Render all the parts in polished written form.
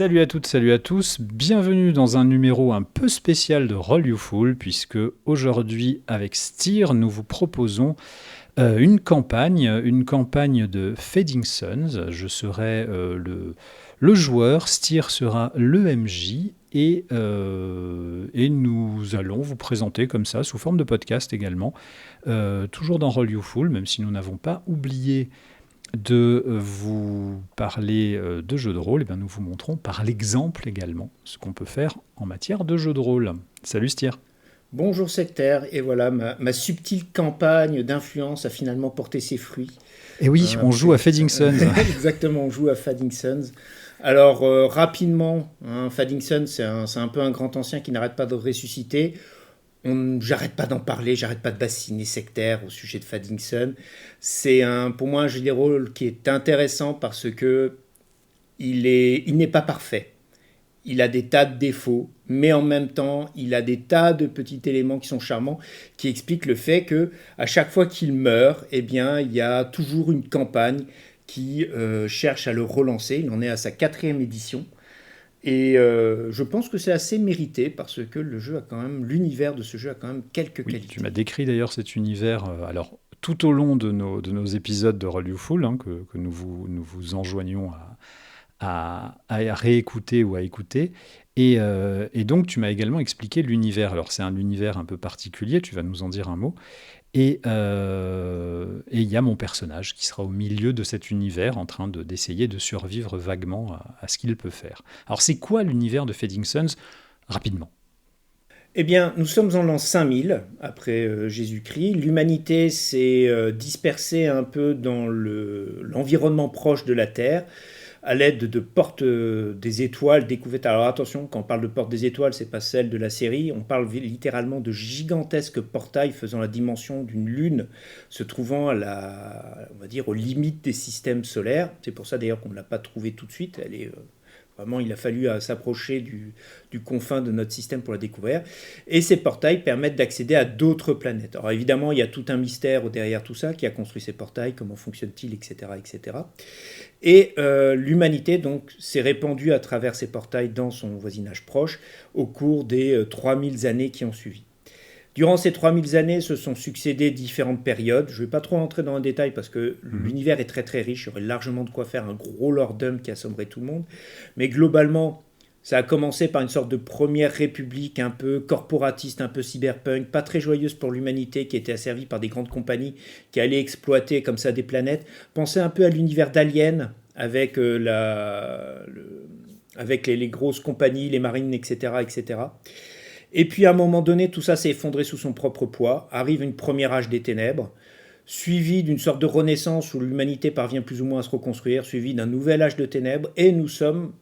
Salut à toutes, salut à tous, bienvenue dans un numéro un peu spécial de Roll You Fool, puisque aujourd'hui avec Styr, nous vous proposons une campagne de Fading Suns. Je serai le joueur, Styr sera le MJ, et nous allons vous présenter comme ça, sous forme de podcast également, toujours dans Roll You Fool, même si nous n'avons pas oublié de vous parler de jeux de rôle, et bien nous vous montrons par l'exemple également ce qu'on peut faire en matière de jeux de rôle. Salut Styr. Bonjour sectaire, et voilà, ma subtile campagne d'influence a finalement porté ses fruits. Et oui, on joue à Fading Suns. Exactement, on joue à Fading Suns. Alors rapidement, Fading Suns, c'est un peu un grand ancien qui n'arrête pas de ressusciter. J'arrête pas d'en parler, j'arrête pas de bassiner sectaire au sujet de Fading Sun. Pour moi un jeu de rôle qui est intéressant parce que il n'est pas parfait. Il a des tas de défauts, mais en même temps, il a des tas de petits éléments qui sont charmants, qui expliquent le fait que à chaque fois qu'il meurt, eh bien, il y a toujours une campagne qui cherche à le relancer. Il en est à sa 4e édition. Et je pense que c'est assez mérité parce que l'univers de ce jeu a quand même quelques Oui, qualités. tu m'as décrit d'ailleurs cet univers, alors tout au long de nos épisodes de Roll You Fool, que nous vous enjoignons à réécouter ou à écouter. Et donc, tu m'as également expliqué l'univers. Alors, c'est un univers un peu particulier, tu vas nous en dire un mot. Et il y a mon personnage qui sera au milieu de cet univers en train d'essayer de survivre vaguement à ce qu'il peut faire. Alors, c'est quoi l'univers de Fading Suns? Rapidement. Eh bien, nous sommes en l'an 5000 après Jésus-Christ. L'humanité s'est dispersée un peu dans l'environnement proche de la Terre à l'aide de portes des étoiles découvertes. Alors attention, quand on parle de portes des étoiles, c'est pas celle de la série. On parle littéralement de gigantesques portails faisant la dimension d'une lune, se trouvant on va dire, aux limites des systèmes solaires. C'est pour ça d'ailleurs qu'on ne l'a pas trouvée tout de suite. Elle est vraiment, il a fallu s'approcher du confin de notre système pour la découvrir. Et ces portails permettent d'accéder à d'autres planètes. Alors évidemment, il y a tout un mystère derrière tout ça. Qui a construit ces portails? Comment fonctionnent-ils? Etc. etc. Et l'humanité donc s'est répandue à travers ces portails dans son voisinage proche au cours des 3000 années qui ont suivi. Durant ces 3000 années, se sont succédées différentes périodes. Je ne vais pas trop rentrer dans le détail parce que l'univers est très très riche. Il y aurait largement de quoi faire un gros lordum qui assommerait tout le monde. Mais globalement, ça a commencé par une sorte de première république un peu corporatiste, un peu cyberpunk, pas très joyeuse pour l'humanité, qui était asservie par des grandes compagnies qui allaient exploiter comme ça des planètes. Pensez un peu à l'univers d'Alien avec, avec les grosses compagnies, les marines, etc., etc. Et puis à un moment donné, tout ça s'est effondré sous son propre poids. Arrive une première âge des ténèbres, suivi d'une sorte de renaissance où l'humanité parvient plus ou moins à se reconstruire, suivi d'un nouvel âge de ténèbres, et nous sommes,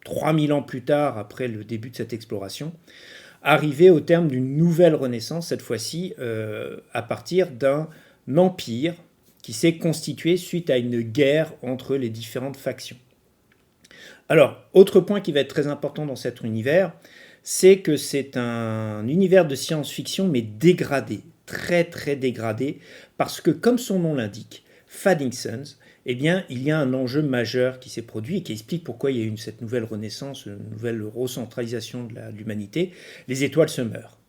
3000 ans plus tard, après le début de cette exploration, arrivés au terme d'une nouvelle renaissance, cette fois-ci à partir d'un empire qui s'est constitué suite à une guerre entre les différentes factions. Alors, autre point qui va être très important dans cet univers, c'est que c'est un univers de science-fiction, mais dégradé, très très dégradé, parce que comme son nom l'indique, Fading Suns, eh bien, il y a un enjeu majeur qui s'est produit et qui explique pourquoi il y a eu cette nouvelle renaissance, une nouvelle recentralisation de l'humanité. Les étoiles se meurent.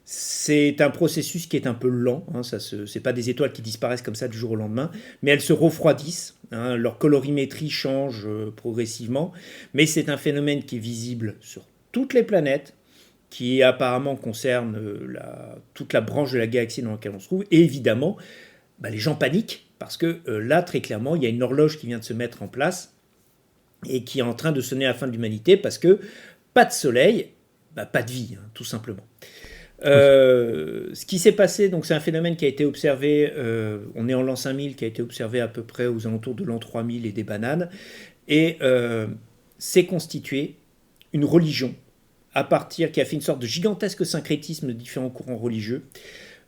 C'est un processus qui est un peu lent, c'est pas des étoiles qui disparaissent comme ça du jour au lendemain, mais elles se refroidissent, leur colorimétrie change progressivement, mais c'est un phénomène qui est visible sur toutes les planètes, qui apparemment concerne toute la branche de la galaxie dans laquelle on se trouve, et évidemment, les gens paniquent, parce que là, très clairement, il y a une horloge qui vient de se mettre en place, et qui est en train de sonner la fin de l'humanité, parce que pas de soleil, pas de vie, tout simplement. Ce qui s'est passé, donc c'est un phénomène qui a été observé, on est en l'an 5000, qui a été observé à peu près aux alentours de l'an 3000 et des bananes, et s'est constitué une religion qui a fait une sorte de gigantesque syncrétisme de différents courants religieux,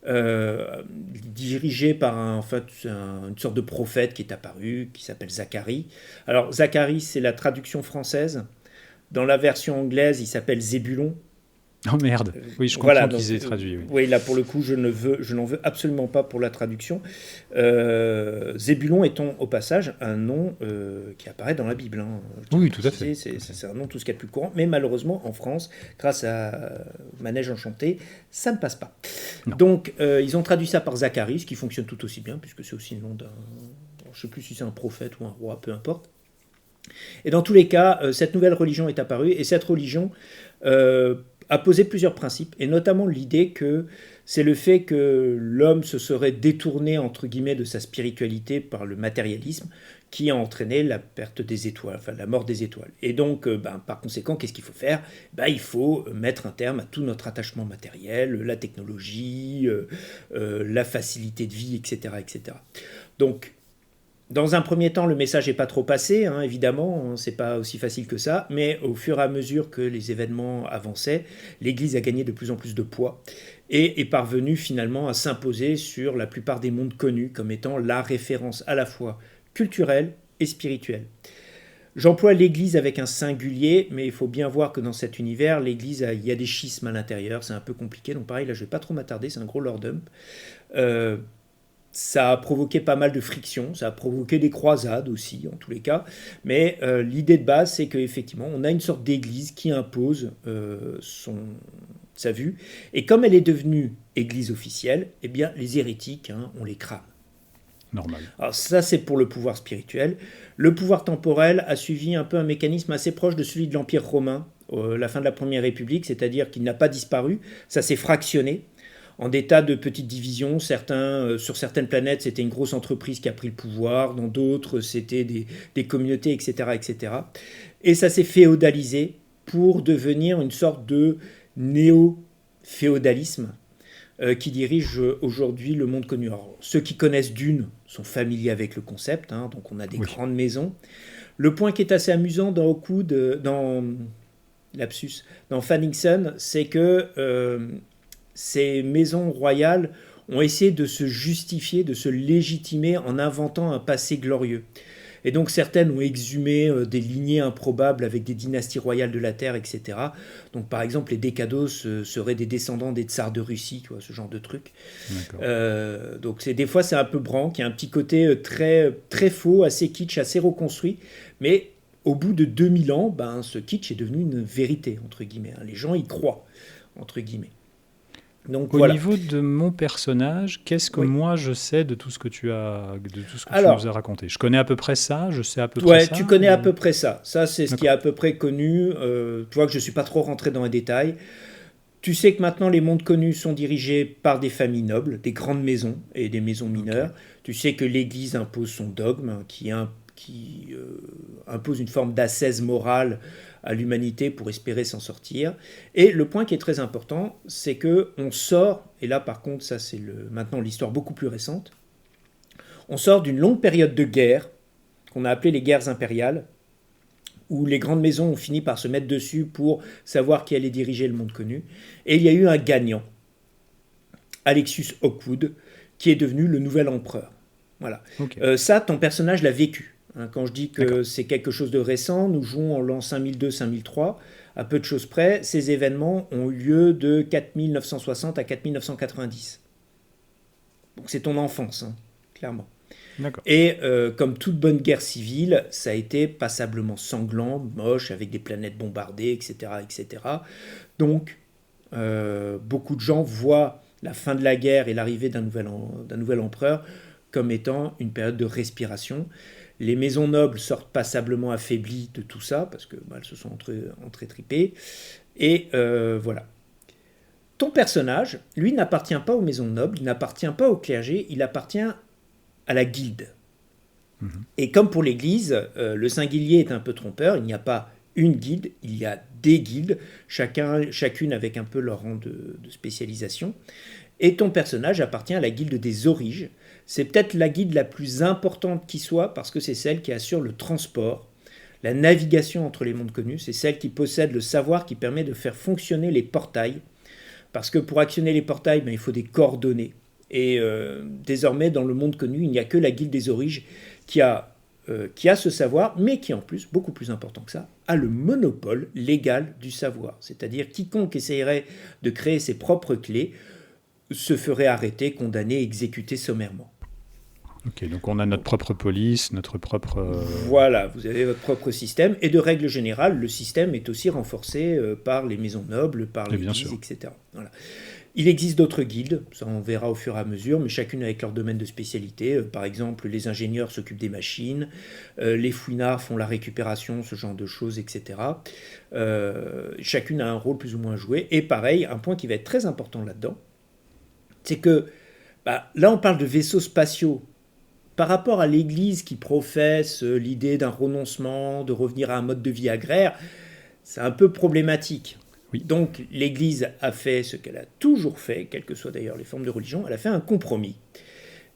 dirigé par une sorte de prophète qui est apparu, qui s'appelle Zacharie. Alors Zacharie, c'est la traduction française. Dans la version anglaise, il s'appelle Zébulon. Oh merde. Oui, je Voilà, comprends donc qu'ils aient traduit, oui. oui, là pour le coup, je n'en veux absolument pas pour la traduction. Zébulon étant au passage un nom qui apparaît dans la Bible, hein. Je tiens à Oui, tout à fait. préciser, c'est un nom tout ce qu'il y a de plus courant, mais malheureusement en France, grâce à Manège Enchanté, ça ne passe pas. Non. Donc ils ont traduit ça par Zacharie, ce qui fonctionne tout aussi bien, puisque c'est aussi le nom d'un... Je ne sais plus si c'est un prophète ou un roi, peu importe. Et dans tous les cas, cette nouvelle religion est apparue, et cette religion a posé plusieurs principes, et notamment l'idée que c'est le fait que l'homme se serait détourné, entre guillemets, de sa spiritualité par le matérialisme, qui a entraîné la perte des étoiles, enfin la mort des étoiles. Et donc, par conséquent, qu'est-ce qu'il faut faire? Il faut mettre un terme à tout notre attachement matériel, la technologie, la facilité de vie, etc. etc. Donc, dans un premier temps, le message n'est pas trop passé, hein, évidemment, hein, c'est pas aussi facile que ça, mais au fur et à mesure que les événements avançaient, l'Église a gagné de plus en plus de poids et est parvenue finalement à s'imposer sur la plupart des mondes connus comme étant la référence à la fois culturelle et spirituelle. J'emploie l'Église avec un singulier, mais il faut bien voir que dans cet univers, l'Église, il y a des schismes à l'intérieur, c'est un peu compliqué, donc pareil, là je ne vais pas trop m'attarder, c'est un gros lord dump. Ça a provoqué pas mal de frictions, ça a provoqué des croisades aussi, en tous les cas. Mais l'idée de base, c'est qu'effectivement, on a une sorte d'église qui impose sa vue. Et comme elle est devenue église officielle, eh bien, les hérétiques, hein, on les crame. Normal. Alors ça, c'est pour le pouvoir spirituel. Le pouvoir temporel a suivi un peu un mécanisme assez proche de celui de l'Empire romain, la fin de la Première République, c'est-à-dire qu'il n'a pas disparu, ça s'est fractionné en des tas de petites divisions. Sur certaines planètes, c'était une grosse entreprise qui a pris le pouvoir, dans d'autres, c'était des communautés, etc., etc. Et ça s'est féodalisé pour devenir une sorte de néo-féodalisme qui dirige aujourd'hui le monde connu. Alors, ceux qui connaissent Dune sont familiers avec le concept, hein, donc on a des grandes maisons. Le point qui est assez amusant dans Hawkwood, dans Fanningson, c'est que ces maisons royales ont essayé de se justifier, de se légitimer en inventant un passé glorieux. Et donc certaines ont exhumé des lignées improbables avec des dynasties royales de la Terre, etc. Donc par exemple, les Décados seraient des descendants des tsars de Russie, tu vois, ce genre de truc. Donc des fois c'est un peu branque, il y a un petit côté très, très faux, assez kitsch, assez reconstruit, mais au bout de 2000 ans, ce kitsch est devenu une vérité, entre guillemets. Les gens y croient, entre guillemets. Donc, Au niveau de mon personnage, qu'est-ce que moi je sais de tout ce que tu nous as raconté? Je connais à peu près ça, je sais à peu près ça. Ouais, tu connais à peu près ça. Ça, c'est ce qui est à peu près connu. Tu vois que je ne suis pas trop rentré dans les détails. Tu sais que maintenant, les mondes connus sont dirigés par des familles nobles, des grandes maisons et des maisons mineures. Okay. Tu sais que l'Église impose son dogme, qui impose une forme d'ascèse morale à l'humanité pour espérer s'en sortir. Et le point qui est très important, c'est qu'on sort, et là par contre, ça c'est maintenant l'histoire beaucoup plus récente, on sort d'une longue période de guerre, qu'on a appelée les guerres impériales, où les grandes maisons ont fini par se mettre dessus pour savoir qui allait diriger le monde connu. Et il y a eu un gagnant, Alexius Hawkwood, qui est devenu le nouvel empereur. Voilà. Okay. Ça, ton personnage l'a vécu. Quand je dis que c'est quelque chose de récent, nous jouons en l'an 5002-5003, à peu de choses près, ces événements ont eu lieu de 4960 à 4990. Donc c'est ton enfance, hein, clairement. Et comme toute bonne guerre civile, ça a été passablement sanglant, moche, avec des planètes bombardées, etc. etc. Donc, beaucoup de gens voient la fin de la guerre et l'arrivée d'un nouvel empereur comme étant une période de respiration. Les maisons nobles sortent passablement affaiblies de tout ça, parce qu'elles se sont entretripées. Et voilà. Ton personnage, lui, n'appartient pas aux maisons nobles, il n'appartient pas au clergé, il appartient à la guilde. Et comme pour l'Église, le singulier est un peu trompeur, il n'y a pas une guilde, il y a des guildes, chacune avec un peu leur rang de spécialisation. Et ton personnage appartient à la guilde des Origes. C'est peut-être la guilde la plus importante qui soit, parce que c'est celle qui assure le transport, la navigation entre les mondes connus, c'est celle qui possède le savoir qui permet de faire fonctionner les portails. Parce que pour actionner les portails, il faut des coordonnées. Et désormais, dans le monde connu, il n'y a que la guilde des Origes qui a qui a ce savoir, mais qui en plus, beaucoup plus important que ça, a le monopole légal du savoir. C'est-à-dire quiconque essayerait de créer ses propres clés se ferait arrêter, condamner, exécuter sommairement. Ok, donc on a notre propre police, notre propre... Voilà, vous avez votre propre système, et de règle générale, le système est aussi renforcé par les maisons nobles, par l'Église, etc. Voilà. Il existe d'autres guildes, ça on verra au fur et à mesure, mais chacune avec leur domaine de spécialité. Par exemple, les ingénieurs s'occupent des machines, les fouinards font la récupération, ce genre de choses, etc. Chacune a un rôle plus ou moins joué. Et pareil, un point qui va être très important là-dedans, c'est que là on parle de vaisseaux spatiaux. Par rapport à l'Église qui professe l'idée d'un renoncement, de revenir à un mode de vie agraire, c'est un peu problématique. Oui. Donc l'Église a fait ce qu'elle a toujours fait, quelles que soient d'ailleurs les formes de religion, elle a fait un compromis.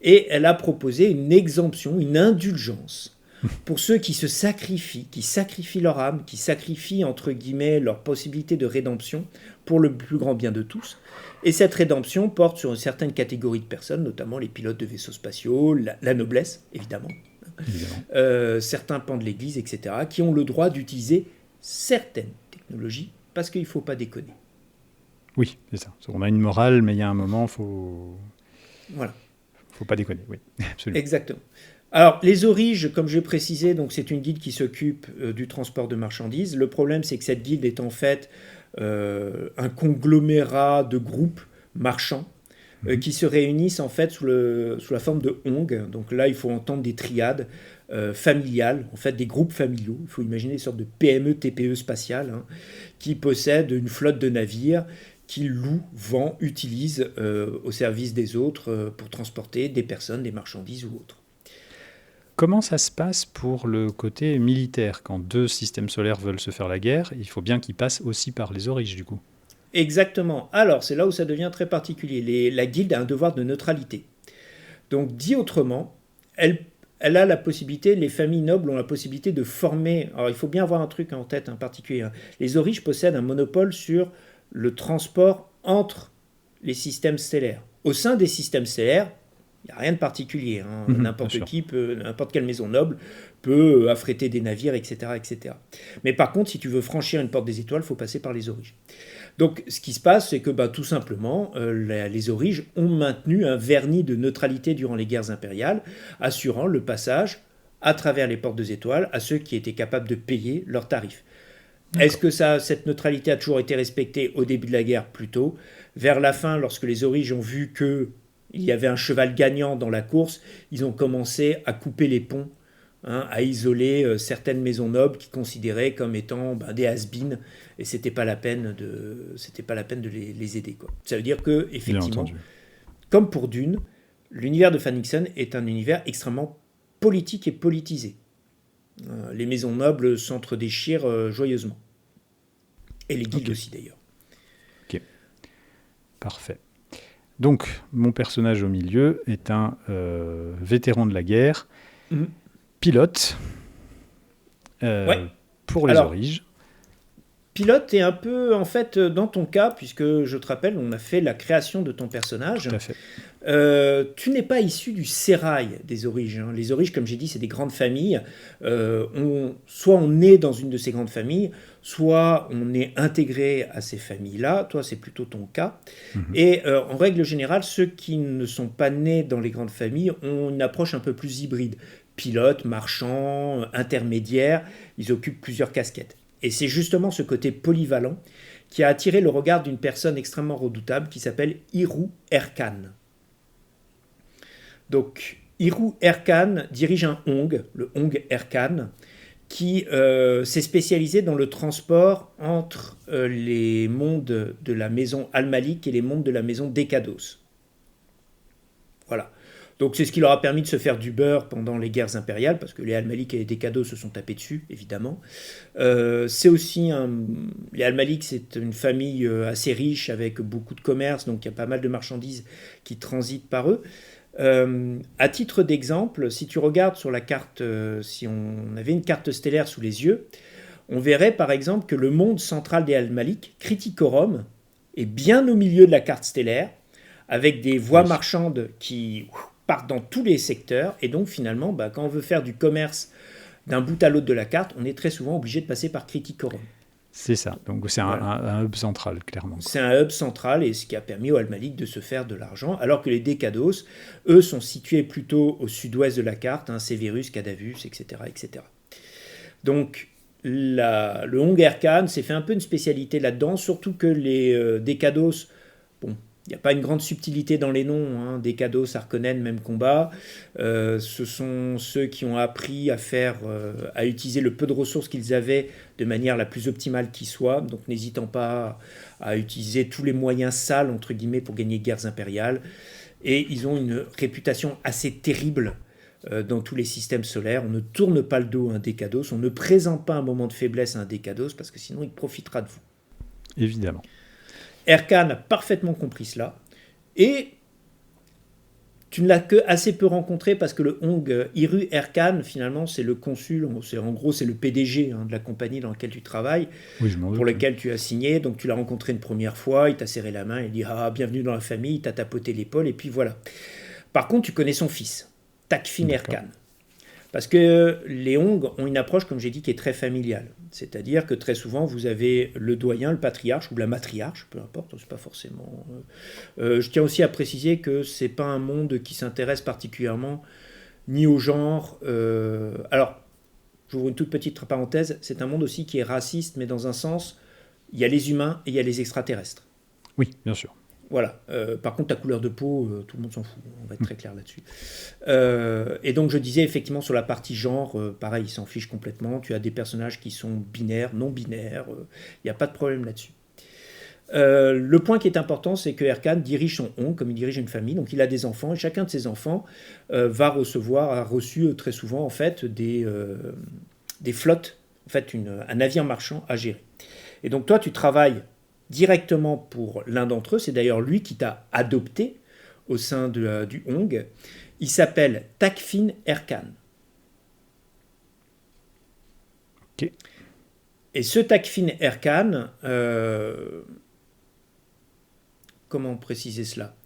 Et elle a proposé une exemption, une indulgence pour ceux qui se sacrifient, qui sacrifient leur âme, qui sacrifient entre guillemets leur possibilité de rédemption pour le plus grand bien de tous. Et cette rédemption porte sur une certaine catégorie de personnes, notamment les pilotes de vaisseaux spatiaux, la noblesse, évidemment. Certains pans de l'Église, etc., qui ont le droit d'utiliser certaines technologies, parce qu'il ne faut pas déconner. Oui, c'est ça. On a une morale, mais il y a un moment, il faut... Voilà. Faut pas déconner, oui, absolument. Exactement. Alors, les Origes, comme j'ai précisé, donc c'est une guilde qui s'occupe du transport de marchandises. Le problème, c'est que cette guilde est en fait un conglomérat de groupes marchands qui se réunissent en fait sous la forme de Hong. Donc là, il faut entendre des triades familiales, en fait des groupes familiaux. Il faut imaginer des sortes de PME, TPE spatiales qui possèdent une flotte de navires qu'ils louent, vendent, utilisent au service des autres pour transporter des personnes, des marchandises ou autres. Comment ça se passe pour le côté militaire? Quand deux systèmes solaires veulent se faire la guerre, il faut bien qu'ils passent aussi par les Origes, du coup. Exactement. Alors, c'est là où ça devient très particulier. La guilde a un devoir de neutralité. Donc, dit autrement, elle a la possibilité, les familles nobles ont la possibilité de former... Alors, il faut bien avoir un truc en tête en particulier. Les Origes possèdent un monopole sur le transport entre les systèmes stellaires. Au sein des systèmes stellaires, il n'y a rien de particulier. N'importe qui, n'importe quelle maison noble peut affréter des navires, etc., etc. Mais par contre, si tu veux franchir une porte des étoiles, il faut passer par les Origes. Donc, ce qui se passe, c'est que tout simplement, les Origes ont maintenu un vernis de neutralité durant les guerres impériales, assurant le passage à travers les portes des étoiles à ceux qui étaient capables de payer leurs tarifs. D'accord. Est-ce que cette neutralité a toujours été respectée au début de la guerre? Plutôt. Vers la fin, lorsque les Origes ont vu qu'il y avait un cheval gagnant dans la course, ils ont commencé à couper les ponts, à isoler certaines maisons nobles qu'ils considéraient comme étant des has-been, et c'était pas la peine de les aider, quoi. Ça veut dire que effectivement, comme pour Dune, l'univers de Phanixon est un univers extrêmement politique et politisé. Les maisons nobles s'entre-déchirent joyeusement, et les guildes aussi d'ailleurs. Ok, parfait. Donc, mon personnage au milieu est un vétéran de la guerre, pilote, pour les Origes. Pilote est un peu, en fait, dans ton cas, puisque je te rappelle, on a fait la création de ton personnage. Tout à fait. Tu n'es pas issu du sérail des Origes. Les Origes, comme j'ai dit, c'est des grandes familles. Soit on est dans une de ces grandes familles, soit on est intégré à ces familles-là. Toi, c'est plutôt ton cas. Et en règle générale, ceux qui ne sont pas nés dans les grandes familles ont une approche un peu plus hybride. Pilote, marchand, intermédiaire, ils occupent plusieurs casquettes. Et c'est justement ce côté polyvalent qui a attiré le regard d'une personne extrêmement redoutable qui s'appelle Hirou Erkan. Donc, Hirou Erkan dirige un Hong, le Hong Erkan, qui s'est spécialisé dans le transport entre les mondes de la maison Al-Malik et les mondes de la maison Dekados. Voilà. Donc c'est ce qui leur a permis de se faire du beurre pendant les guerres impériales, parce que les Al-Malik et les Dekados se sont tapés dessus, évidemment. C'est aussi les Al-Malik, c'est une famille assez riche, avec beaucoup de commerce, donc il y a pas mal de marchandises qui transitent par eux. À titre d'exemple, si tu regardes sur la carte, si on avait une carte stellaire sous les yeux, on verrait par exemple que le monde central des Al-Malik, Criticorum, est bien au milieu de la carte stellaire, avec des voies marchandes qui partent dans tous les secteurs. Et donc, finalement, quand on veut faire du commerce d'un bout à l'autre de la carte, on est très souvent obligé de passer par Criticorum. C'est ça. Donc, c'est un hub central, clairement. C'est un hub central et ce qui a permis au Al-Malik de se faire de l'argent, alors que les Décados, eux, sont situés plutôt au sud-ouest de la carte, Severus, Cadavus, etc. etc. Donc, le Hong Erkan s'est fait un peu une spécialité là-dedans, surtout que les Décados, bon, il n'y a pas une grande subtilité dans les noms, Décados, Harkonnen, même combat. Ce sont ceux qui ont appris à utiliser le peu de ressources qu'ils avaient de manière la plus optimale qui soit, donc n'hésitant pas à utiliser tous les moyens sales, entre guillemets, pour gagner guerres impériales. Et ils ont une réputation assez terrible dans tous les systèmes solaires. On ne tourne pas le dos à un Décados, on ne présente pas un moment de faiblesse à un Décados, parce que sinon il profitera de vous. Évidemment. Erkan a parfaitement compris cela, et tu ne l'as que assez peu rencontré parce que le Hong Hiru Erkan, finalement, c'est le consul, en gros, c'est le PDG de la compagnie dans laquelle tu travailles, oui, pour laquelle tu as signé. Donc tu l'as rencontré une première fois, il t'a serré la main, il dit bienvenue dans la famille, il t'a tapoté l'épaule, et puis voilà. Par contre, tu connais son fils, Takfin Erkan. Parce que les Hong ont une approche, comme j'ai dit, qui est très familiale. C'est-à-dire que très souvent, vous avez le doyen, le patriarche ou la matriarche, peu importe, c'est pas forcément... je tiens aussi à préciser que c'est pas un monde qui s'intéresse particulièrement ni au genre... alors, j'ouvre une toute petite parenthèse, c'est un monde aussi qui est raciste, mais dans un sens, il y a les humains et il y a les extraterrestres. Oui, bien sûr. Voilà. Par contre, ta couleur de peau, tout le monde s'en fout. On va être très clair là-dessus. Et donc, je disais effectivement sur la partie genre, pareil, ils s'en fichent complètement. Tu as des personnages qui sont binaires, non binaires. Il n'y a pas de problème là-dessus. Le point qui est important, c'est que Erkan dirige son Hong comme il dirige une famille. Donc, il a des enfants et chacun de ses enfants a reçu très souvent en fait des flottes, en fait, un navire marchand à gérer. Et donc, toi, tu travailles directement pour l'un d'entre eux, c'est d'ailleurs lui qui t'a adopté au sein du Hong. Il s'appelle Takfin Erkan. Okay. Et ce Takfin Erkan, comment préciser cela ?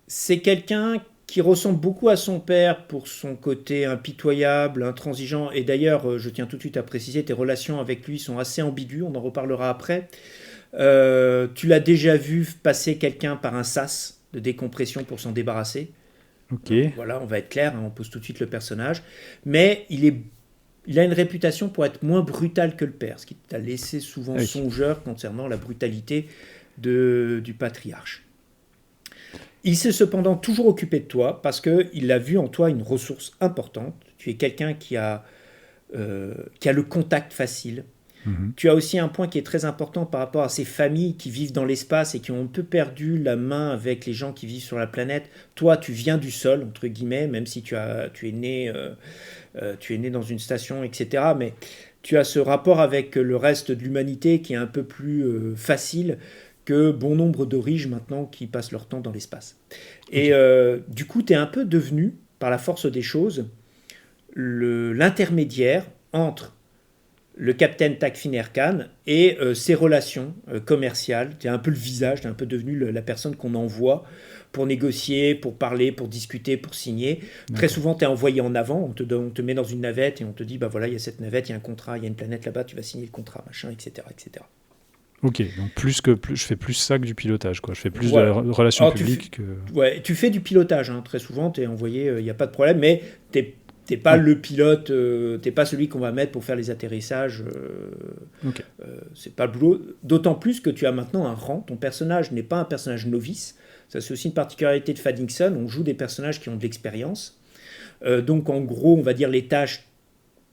C'est quelqu'un qui ressemble beaucoup à son père pour son côté impitoyable, intransigeant. Et d'ailleurs, je tiens tout de suite à préciser, tes relations avec lui sont assez ambiguës, on en reparlera après. Tu l'as déjà vu passer quelqu'un par un sas de décompression pour s'en débarrasser. Ok. Voilà, on va être clair, on pose tout de suite le personnage. Mais il a une réputation pour être moins brutal que le père, ce qui t'a laissé souvent songeur concernant la brutalité du patriarche. Il s'est cependant toujours occupé de toi parce qu'il a vu en toi une ressource importante. Tu es quelqu'un qui a le contact facile. Mm-hmm. Tu as aussi un point qui est très important par rapport à ces familles qui vivent dans l'espace et qui ont un peu perdu la main avec les gens qui vivent sur la planète. Toi, tu viens du sol, entre guillemets, même si tu es né dans une station, etc. Mais tu as ce rapport avec le reste de l'humanité qui est un peu plus facile que bon nombre de riches maintenant qui passent leur temps dans l'espace. Et du coup, tu es un peu devenu, par la force des choses, l'intermédiaire entre le capitaine Takfin Erkan et ses relations commerciales. Tu es un peu le visage, tu es un peu devenu la personne qu'on envoie pour négocier, pour parler, pour discuter, pour signer. D'accord. Très souvent, tu es envoyé en avant, on te met dans une navette et on te dit, voilà, il y a cette navette, il y a un contrat, il y a une planète là-bas, tu vas signer le contrat, machin, etc. etc. Ok, donc je fais plus ça que du pilotage, quoi. Je fais plus de relations publiques que... Ouais, tu fais du pilotage, très souvent, tu es envoyé, il n'y a pas de problème, mais t'es pas le pilote, t'es pas celui qu'on va mettre pour faire les atterrissages. C'est pas le boulot. D'autant plus que tu as maintenant un rang. Ton personnage n'est pas un personnage novice. Ça, c'est aussi une particularité de Faddington. On joue des personnages qui ont de l'expérience. Donc, en gros, on va dire les tâches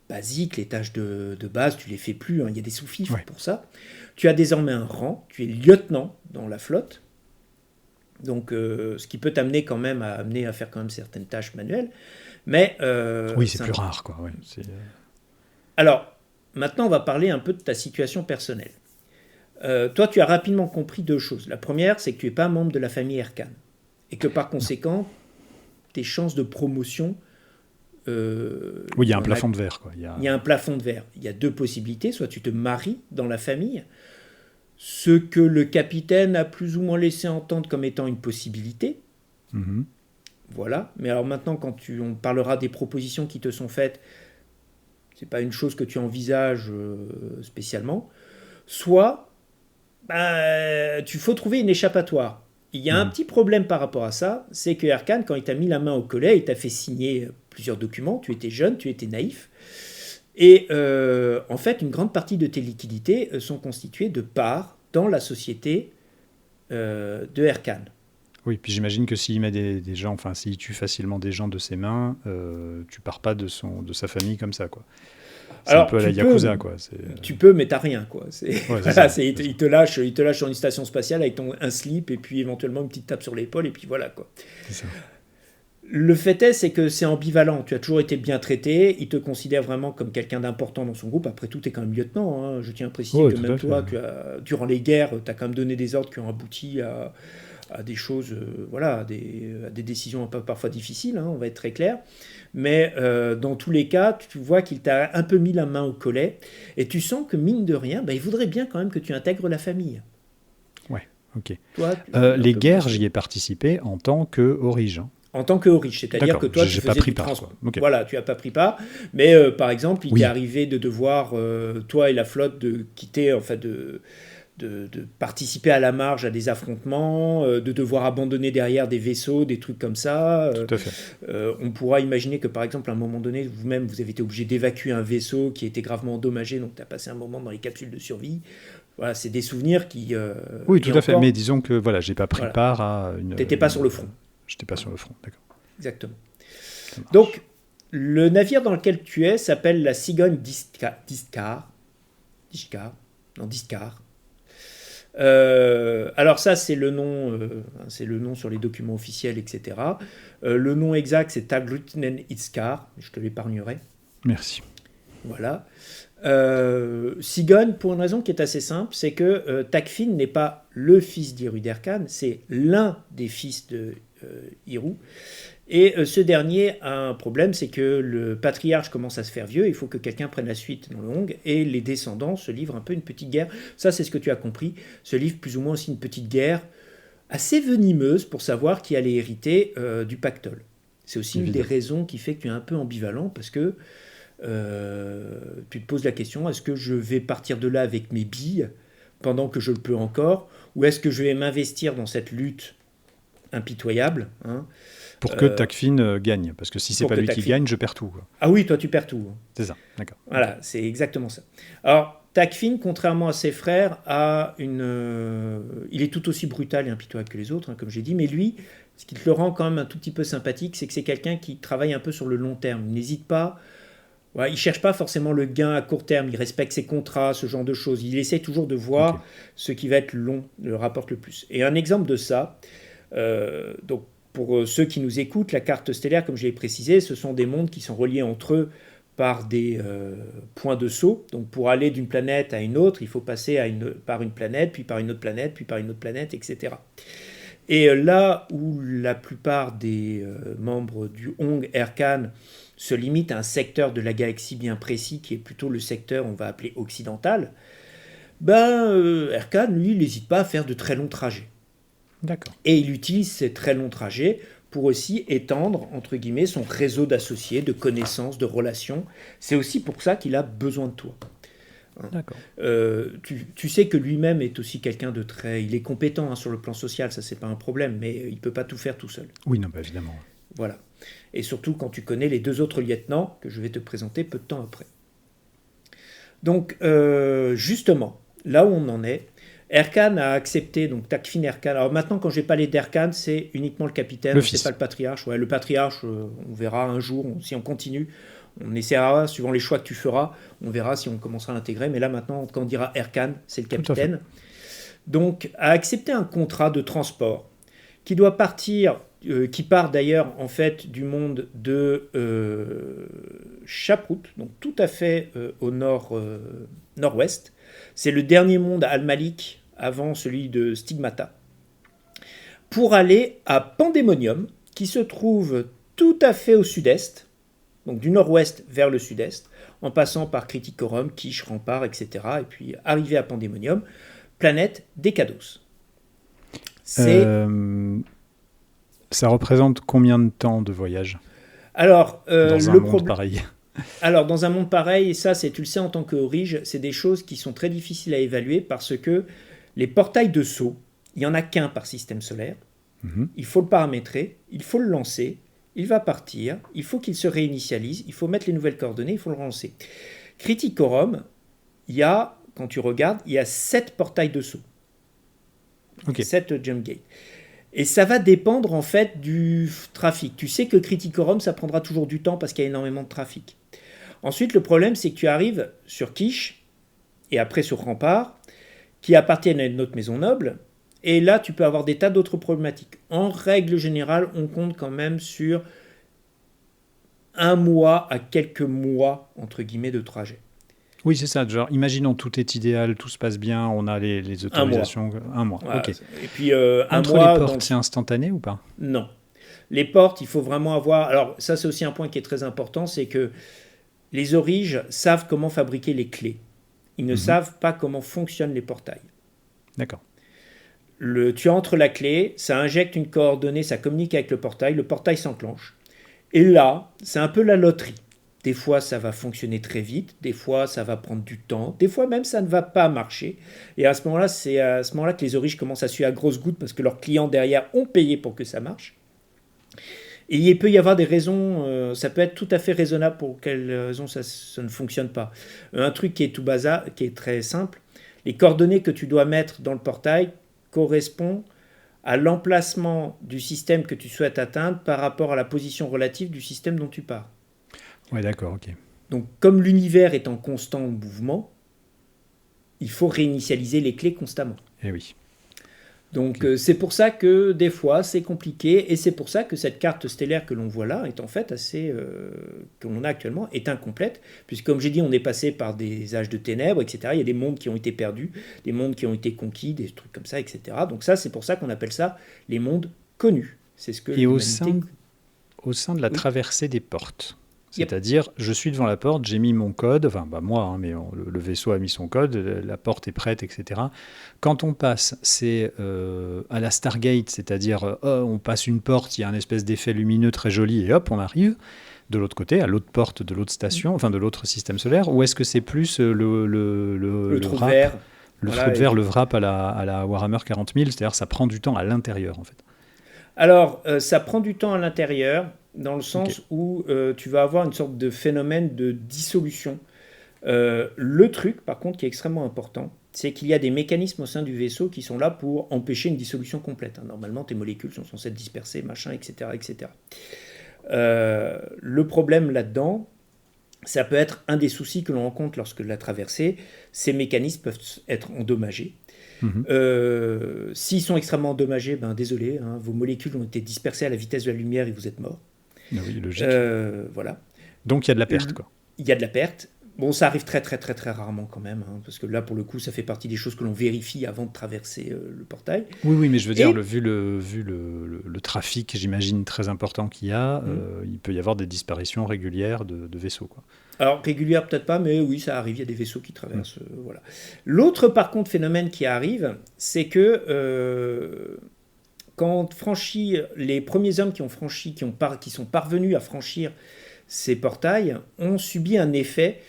basiques, les tâches de base, tu les fais plus. Il y a des sous-fifres pour ça. Tu as désormais un rang. Tu es lieutenant dans la flotte. Donc, ce qui peut t'amener quand même à faire quand même certaines tâches manuelles. Mais oui, c'est plus rare, quoi. Ouais, Alors, maintenant, on va parler un peu de ta situation personnelle. Toi, tu as rapidement compris deux choses. La première, c'est que tu n'es pas membre de la famille Erkan. Et que par conséquent, tes chances de promotion... oui, il y a un plafond de verre, quoi. Il y a un plafond de verre. Il y a deux possibilités. Soit tu te maries dans la famille, ce que le capitaine a plus ou moins laissé entendre comme étant une possibilité. Mm-hmm. Voilà. Mais alors maintenant, quand on parlera des propositions qui te sont faites, c'est pas une chose que tu envisages spécialement. Soit, tu faut trouver une échappatoire. Il y a un Mhm. petit problème par rapport à ça, c'est que Erkan, quand il t'a mis la main au collet, il t'a fait signer plusieurs documents, tu étais jeune, tu étais naïf, et en fait, une grande partie de tes liquidités sont constituées de parts dans la société de Erkan. Oui, puis j'imagine que s'il met des gens, enfin, s'il tue facilement des gens de ses mains, tu pars pas de sa famille comme ça, quoi. C'est un Alors, peu à la Yakuza, quoi. tu peux, mais t'as rien, quoi. Ouais, c'est Voilà, ça. il te lâche sur une station spatiale avec un slip et puis éventuellement une petite tape sur l'épaule et puis voilà, quoi. C'est ça. Le fait est, c'est que c'est ambivalent. Tu as toujours été bien traité. Il te considère vraiment comme quelqu'un d'important dans son groupe. Après tout, tu es quand même lieutenant, hein. Je tiens à préciser Ouais, que tout même à fait. toi, durant les guerres, tu as quand même donné des ordres qui ont abouti à des choses, voilà, à des décisions un peu parfois difficiles, hein, on va être très clair. Mais dans tous les cas, tu vois qu'il t'a un peu mis la main au collet. Et tu sens que, mine de rien, il voudrait bien quand même que tu intègres la famille. Ouais, ok. Toi, un Les peu plus guerres, que... j'y ai participé en tant que Orige, hein. En tant que riche, c'est-à-dire D'accord, que toi, tu j'ai pas faisais pris du part, transport. quoi. Ok. Voilà, tu n'as pas pris part. Mais par exemple, il t'est Oui, arrivé de devoir, toi et la flotte, de quitter, enfin de participer à la marge à des affrontements, de devoir abandonner derrière des vaisseaux, des trucs comme ça. tout à fait. On pourra imaginer que par exemple, à un moment donné, vous-même, vous avez été obligé d'évacuer un vaisseau qui était gravement endommagé, donc tu as passé un moment dans les capsules de survie. Voilà, c'est des souvenirs qui... Oui, et tout à fait. Mais encore, disons que voilà, j'ai pas pris voilà, part à une. t'étais pas sur le front. J'étais pas sur le front, d'accord. Exactement. Ça marche. Donc, le navire dans lequel tu es s'appelle la Cigogne Discar. Discar. Non, Discar. Alors ça, c'est le nom sur les documents officiels, etc. Le nom exact, c'est Taglutnen Iskar. Je te l'épargnerai. Merci. Voilà. Cigogne, pour une raison qui est assez simple, c'est que Takfin n'est pas le fils d'Iru Derkan, c'est l'un des fils de Iru. Et ce dernier a un problème, c'est que le patriarche commence à se faire vieux, il faut que quelqu'un prenne la suite dans le Hong, et les descendants se livrent un peu une petite guerre. Ça, c'est ce que tu as compris, se livrent plus ou moins aussi une petite guerre assez venimeuse pour savoir qui allait hériter du pactole. C'est aussi une des Évidemment. raisons qui fait que tu es un peu ambivalent, parce que tu te poses la question, est-ce que je vais partir de là avec mes billes, pendant que je le peux encore, ou est-ce que je vais m'investir dans cette lutte impitoyable, hein, Pour que Takfin gagne, parce que si c'est pour pas que lui qui Takfin... gagne, je perds tout, quoi. Ah oui, toi tu perds tout, hein. C'est ça, d'accord. Ok. Voilà, c'est exactement ça. Alors, Takfin, contrairement à ses frères, il est tout aussi brutal et impitoyable que les autres, hein, comme j'ai dit, mais lui, ce qui le rend quand même un tout petit peu sympathique, c'est que c'est quelqu'un qui travaille un peu sur le long terme. Il n'hésite pas, ouais, il ne cherche pas forcément le gain à court terme, il respecte ses contrats, ce genre de choses. Il essaie toujours de Ok. voir ce qui va être long, le rapporte le plus. Et un exemple de ça, donc pour ceux qui nous écoutent, la carte stellaire, comme je l'ai précisé, ce sont des mondes qui sont reliés entre eux par des points de saut. Donc pour aller d'une planète à une autre, il faut passer par une planète, puis par une autre planète, puis par une autre planète, etc. Et là où la plupart des membres du Hong Erkan se limitent à un secteur de la galaxie bien précis, qui est plutôt le secteur, on va appeler occidental, Erkan, lui, il n'hésite pas à faire de très longs trajets. D'accord. Et il utilise ces très longs trajets pour aussi étendre, entre guillemets, son réseau d'associés, de connaissances, de relations. C'est aussi pour ça qu'il a besoin de toi. D'accord. Tu sais que lui-même est aussi quelqu'un de très... Il est compétent, hein, sur le plan social, ça c'est pas un problème, mais il ne peut pas tout faire tout seul. Oui, non, bah, évidemment. Voilà. Et surtout quand tu connais les deux autres lieutenants que je vais te présenter peu de temps après. Donc, justement, là où on en est, Erkan a accepté, donc Takfin Erkan. Alors maintenant, quand j'ai parlé d'Erkan, c'est uniquement le capitaine, Le c'est fils. pas le patriarche. Ouais, le patriarche, on verra un jour, si on continue, on essaiera, suivant les choix que tu feras, on verra si on commencera à l'intégrer. Mais là maintenant, quand on dira Erkan, c'est le Tout à fait. capitaine. Donc, a accepté un contrat de transport qui doit partir, qui part d'ailleurs en fait du monde de Chaprout, donc tout à fait au nord-ouest. C'est le dernier monde à Al-Malik avant celui de Stigmata, pour aller à Pandemonium, qui se trouve tout à fait au sud-est, donc du nord-ouest vers le sud-est, en passant par Criticorum, Quiche, Rempart, etc. Et puis arriver à Pandemonium, planète d'Ekados. C'est... Euh, Ça représente combien de temps de voyage Alors, dans un monde pareil? Alors, dans un monde pareil, et ça, tu le sais en tant qu'Aurige, c'est des choses qui sont très difficiles à évaluer parce que les portails de saut, il n'y en a qu'un par système solaire. Mhm. Il faut le paramétrer, il faut le lancer, il va partir, il faut qu'il se réinitialise, il faut mettre les nouvelles coordonnées, il faut le relancer. Criticorum, quand tu regardes, il y a 7 portails de saut. Ok. 7 jump gates. Et ça va dépendre en fait du trafic. Tu sais que Criticorum, ça prendra toujours du temps parce qu'il y a énormément de trafic. Ensuite, le problème, c'est que tu arrives sur Quiche et après sur Rempart, qui appartiennent à une autre maison noble. Et là, tu peux avoir des tas d'autres problématiques. En règle générale, on compte quand même sur 1 mois à quelques mois, entre guillemets, de trajet. Oui, c'est ça. Genre, imaginons tout est idéal, tout se passe bien, on a les autorisations. Un mois. Voilà. Ok. Et puis, un Entre mois... les portes, c'est instantané ou pas? Non. Les portes, il faut vraiment avoir... Alors, ça, c'est aussi un point qui est très important, c'est que les Auriges savent comment fabriquer les clés. Ils ne savent pas comment fonctionnent les portails. D'accord. Tu entres la clé, ça injecte une coordonnée, ça communique avec le portail s'enclenche. Et là, c'est un peu la loterie. Des fois, ça va fonctionner très vite, des fois, ça va prendre du temps, des fois même, ça ne va pas marcher. Et à ce moment-là, c'est à ce moment-là que les Auriges commencent à suer à grosses gouttes parce que leurs clients derrière ont payé pour que ça marche. Et il peut y avoir des raisons, ça peut être tout à fait raisonnable pour quelles raisons ça ne fonctionne pas. Un truc qui est tout bazar, qui est très simple, les coordonnées que tu dois mettre dans le portail correspondent à l'emplacement du système que tu souhaites atteindre par rapport à la position relative du système dont tu pars. Ouais, d'accord, ok. Donc, comme l'univers est en constant mouvement, il faut réinitialiser les clés constamment. Eh oui. Donc, c'est pour ça que des fois, c'est compliqué, et c'est pour ça que cette carte stellaire que l'on voit là est en fait que l'on a actuellement, est incomplète, puisque comme j'ai dit, on est passé par des âges de ténèbres, etc. Il y a des mondes qui ont été perdus, des mondes qui ont été conquis, des trucs comme ça, etc. Donc ça, c'est pour ça qu'on appelle ça les mondes connus. C'est ce que Et au l'humanité... sein de la Oui. traversée des portes, Yep. c'est-à-dire, je suis devant la porte, j'ai mis mon code, enfin, moi, hein, mais le vaisseau a mis son code, la porte est prête, etc. Quand on passe, c'est à la Stargate, c'est-à-dire, on passe une porte, il y a un espèce d'effet lumineux très joli, et hop, on arrive de l'autre côté, à l'autre porte de l'autre station, enfin de l'autre système solaire, ou est-ce que c'est plus Le trou wrap, vert. le Voilà, trou de verre, le wrap à la Warhammer 40 000, c'est-à-dire ça prend du temps à l'intérieur, en fait. Alors, ça prend du temps à l'intérieur, dans le sens Ok. où tu vas avoir une sorte de phénomène de dissolution. Le truc, par contre, qui est extrêmement important, c'est qu'il y a des mécanismes au sein du vaisseau qui sont là pour empêcher une dissolution complète. Normalement, tes molécules sont censées être dispersées, machin, etc. etc. Le problème là-dedans, ça peut être un des soucis que l'on rencontre lorsque la traversée, ces mécanismes peuvent être endommagés. Mhm. S'ils sont extrêmement endommagés, ben désolé, hein, vos molécules ont été dispersées à la vitesse de la lumière et vous êtes mort. Ah oui, logique. Voilà. Donc il y a de la perte, quoi. Il y a de la perte. Bon, ça arrive très très très très rarement quand même, hein, parce que là pour le coup ça fait partie des choses que l'on vérifie avant de traverser le portail. Oui, oui, mais je veux dire, Et vu le trafic, j'imagine, très important qu'il y a, il peut y avoir des disparitions régulières de vaisseaux, quoi. alors régulière peut-être pas, mais oui ça arrive, il y a des vaisseaux qui traversent. Voilà. L'autre par contre phénomène qui arrive, c'est que quand on franchit les premiers hommes qui sont parvenus à franchir ces portails, ont subi un effet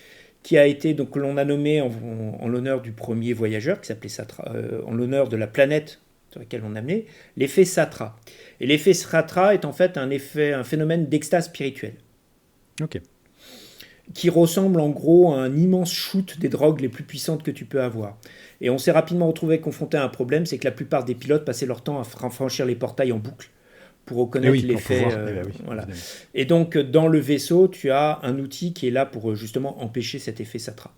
qui a été, donc, que l'on a nommé en l'honneur du premier voyageur, qui s'appelait Satra, en l'honneur de la planète sur laquelle on a amené, l'effet Satra. Et l'effet Satra est en fait un phénomène d'extase spirituelle, Ok. qui ressemble en gros à un immense shoot des drogues les plus puissantes que tu peux avoir. Et on s'est rapidement retrouvé confronté à un problème, c'est que la plupart des pilotes passaient leur temps à franchir les portails en boucle pour reconnaître Oui, pour l'effet. pouvoir. Oui, Voilà. évidemment. Et donc, dans le vaisseau, tu as un outil qui est là pour justement empêcher cet effet Satra.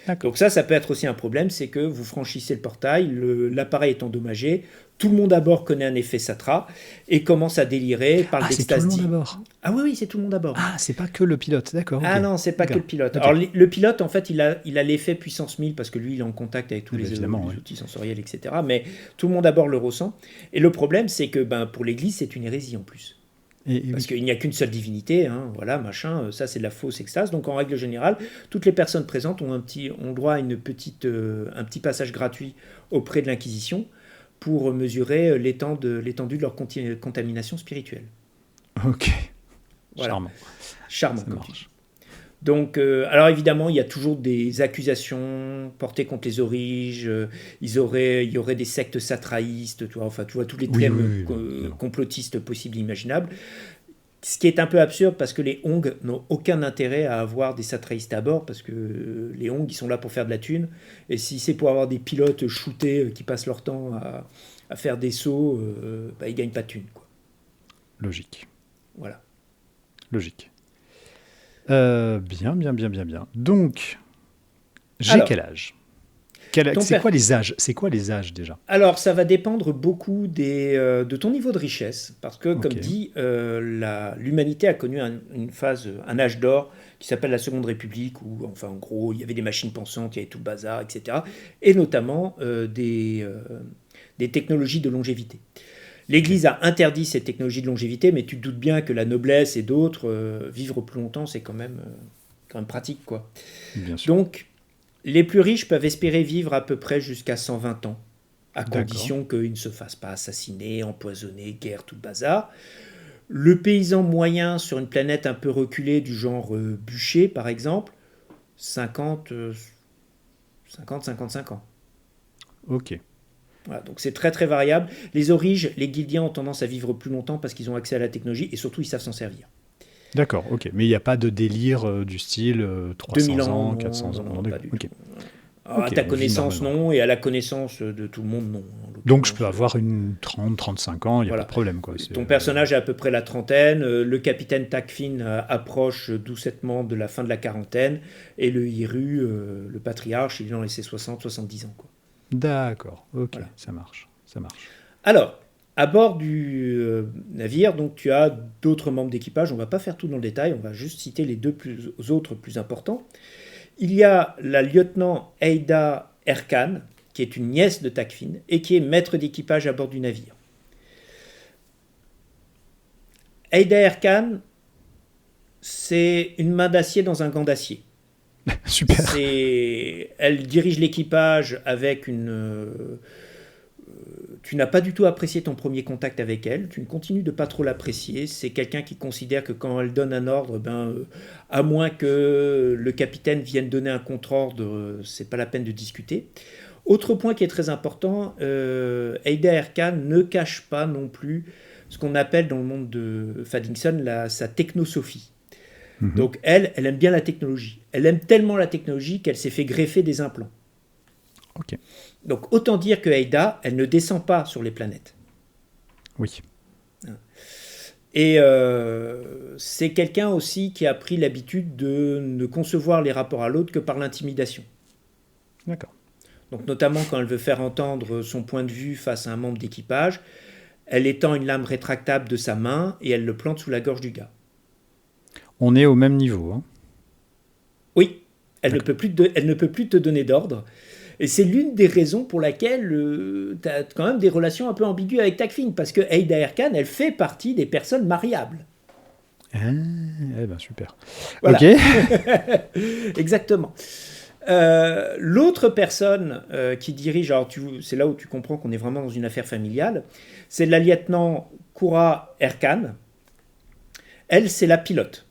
D'accord. Donc ça peut être aussi un problème, c'est que vous franchissez le portail, l'appareil est endommagé, tout le monde à bord connaît un effet Satra et commence à délirer, parle Ah, c'est tout le d'extase. monde à bord. Ah oui, c'est tout le monde à bord. Ah, c'est pas que le pilote, d'accord. Ah Ok. non, c'est pas que le D'accord. pilote. Ok. Alors le pilote, en fait, il a l'effet puissance 1000 parce que lui, il est en contact avec tous les Évidemment, oui. outils sensoriels, etc. Mais tout le monde à bord le ressent. Et le problème, c'est que pour l'Église, c'est une hérésie en plus. Et Parce oui. qu'il n'y a qu'une seule divinité, hein, voilà, machin, ça c'est de la fausse extase. Donc en règle générale, toutes les personnes présentes ont droit à un petit passage gratuit auprès de l'Inquisition pour mesurer l'étendue de leur contamination spirituelle. Ok, Voilà. charmant. Charmant, Ça comme marche. tu dis. Donc, alors évidemment, il y a toujours des accusations portées contre les origes. Il y aurait des sectes satraïstes, tu vois, enfin, tu vois tous les Oui, thèmes oui, oui, évidemment. complotistes possibles et imaginables. Ce qui est un peu absurde parce que les Hong n'ont aucun intérêt à avoir des satraïstes à bord parce que les Hong, ils sont là pour faire de la thune. Et si c'est pour avoir des pilotes shootés qui passent leur temps à faire des sauts, bah, ils gagnent pas de thune, quoi. Logique. Voilà. Logique. Bien, bien, bien, bien, bien. Donc, j'ai Alors, quel âge? ton C'est père. quoi les âges? C'est quoi les âges déjà? Alors, ça va dépendre beaucoup de ton niveau de richesse, parce que, Ok. comme dit, l'humanité a connu une phase, un âge d'or qui s'appelle la Seconde République, où, enfin, en gros, il y avait des machines pensantes, il y avait tout le bazar, etc. Et notamment des technologies de longévité. Ok. L'Église a interdit ces technologies de longévité, mais tu te doutes bien que la noblesse et d'autres, vivre plus longtemps, c'est quand même pratique, quoi. Bien sûr. Donc, les plus riches peuvent espérer vivre à peu près jusqu'à 120 ans, à D'accord. condition qu'ils ne se fassent pas assassiner, empoisonner, guerre, tout le bazar. Le paysan moyen sur une planète un peu reculée, du genre Bûcher par exemple, 50, 55 ans. Ok. Voilà, donc c'est très très variable. Les origes, les Guildiens ont tendance à vivre plus longtemps parce qu'ils ont accès à la technologie et surtout ils savent s'en servir. D'accord, ok. Mais il n'y a pas de délire du style 2000 300 ans, ans, non, 400 non, ans. non, Non, pas d'accord. du tout. Ok. Alors, à Ok, ta on vit connaissance, normalement. non, et à la connaissance de tout le monde, non. En Donc je peux l'occurrence, avoir une 30, 35 ans, il n'y a pas de voilà. problème, quoi. Ton personnage a à peu près la trentaine, le capitaine Takfin approche doucettement de la fin de la quarantaine, et le Hiru, le patriarche, il est dans ses 60-70 ans, quoi. D'accord, ok, Voilà. ça marche. Ça marche. Alors, à bord du navire, donc tu as d'autres membres d'équipage, on ne va pas faire tout dans le détail, on va juste citer les autres plus importants. Il y a la lieutenant Aida Erkan, qui est une nièce de Takfin, et qui est maître d'équipage à bord du navire. Aida Erkan, c'est une main d'acier dans un gant d'acier. Super. Elle dirige l'équipage avec tu n'as pas du tout apprécié ton premier contact avec elle, tu ne continues de pas trop l'apprécier. C'est quelqu'un qui considère que quand elle donne un ordre, à moins que le capitaine vienne donner un contre-ordre, c'est pas la peine de discuter. Autre point qui est très important, Aida Erkan ne cache pas non plus ce qu'on appelle dans le monde de Faddington sa technosophie. Mhm. Donc elle aime bien la technologie. Elle aime tellement la technologie qu'elle s'est fait greffer des implants. Ok, Donc autant dire que Aida, elle ne descend pas sur les planètes. oui. Et c'est quelqu'un aussi qui a pris l'habitude de ne concevoir les rapports à l'autre que par l'intimidation. D'accord. Donc notamment quand elle veut faire entendre son point de vue face à un membre d'équipage, elle étend une lame rétractable de sa main et elle le plante sous la gorge du gars. On est au même niveau, hein. Oui, elle ne D'accord. peut plus te donner d'ordre. Et c'est l'une des raisons pour laquelle tu as quand même des relations un peu ambiguës avec Takfin, parce que Aida Erkan, elle fait partie des personnes mariables. Ah, eh ben super. Ok. Voilà, exactement. L'autre personne qui dirige, alors c'est là où tu comprends qu'on est vraiment dans une affaire familiale, c'est la lieutenant Koura Erkan. Elle, c'est la pilote.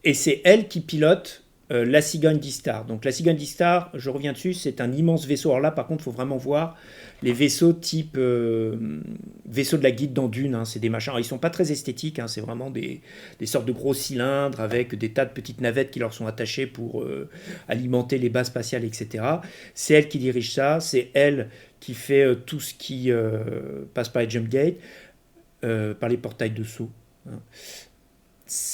Et c'est elle qui pilote la Cigogne d'Istar. Donc la Cigogne d'Istar, je reviens dessus, c'est un immense vaisseau. Alors là, par contre, il faut vraiment voir les vaisseaux type vaisseaux de la Guilde dans Dune. Hein, c'est des machins. Alors, ils sont pas très esthétiques. Hein, c'est vraiment des sortes de gros cylindres avec des tas de petites navettes qui leur sont attachées pour alimenter les bases spatiales, etc. C'est elle qui dirige ça. C'est elle qui fait tout ce qui passe par les jump gates, par les portails de saut. Hein.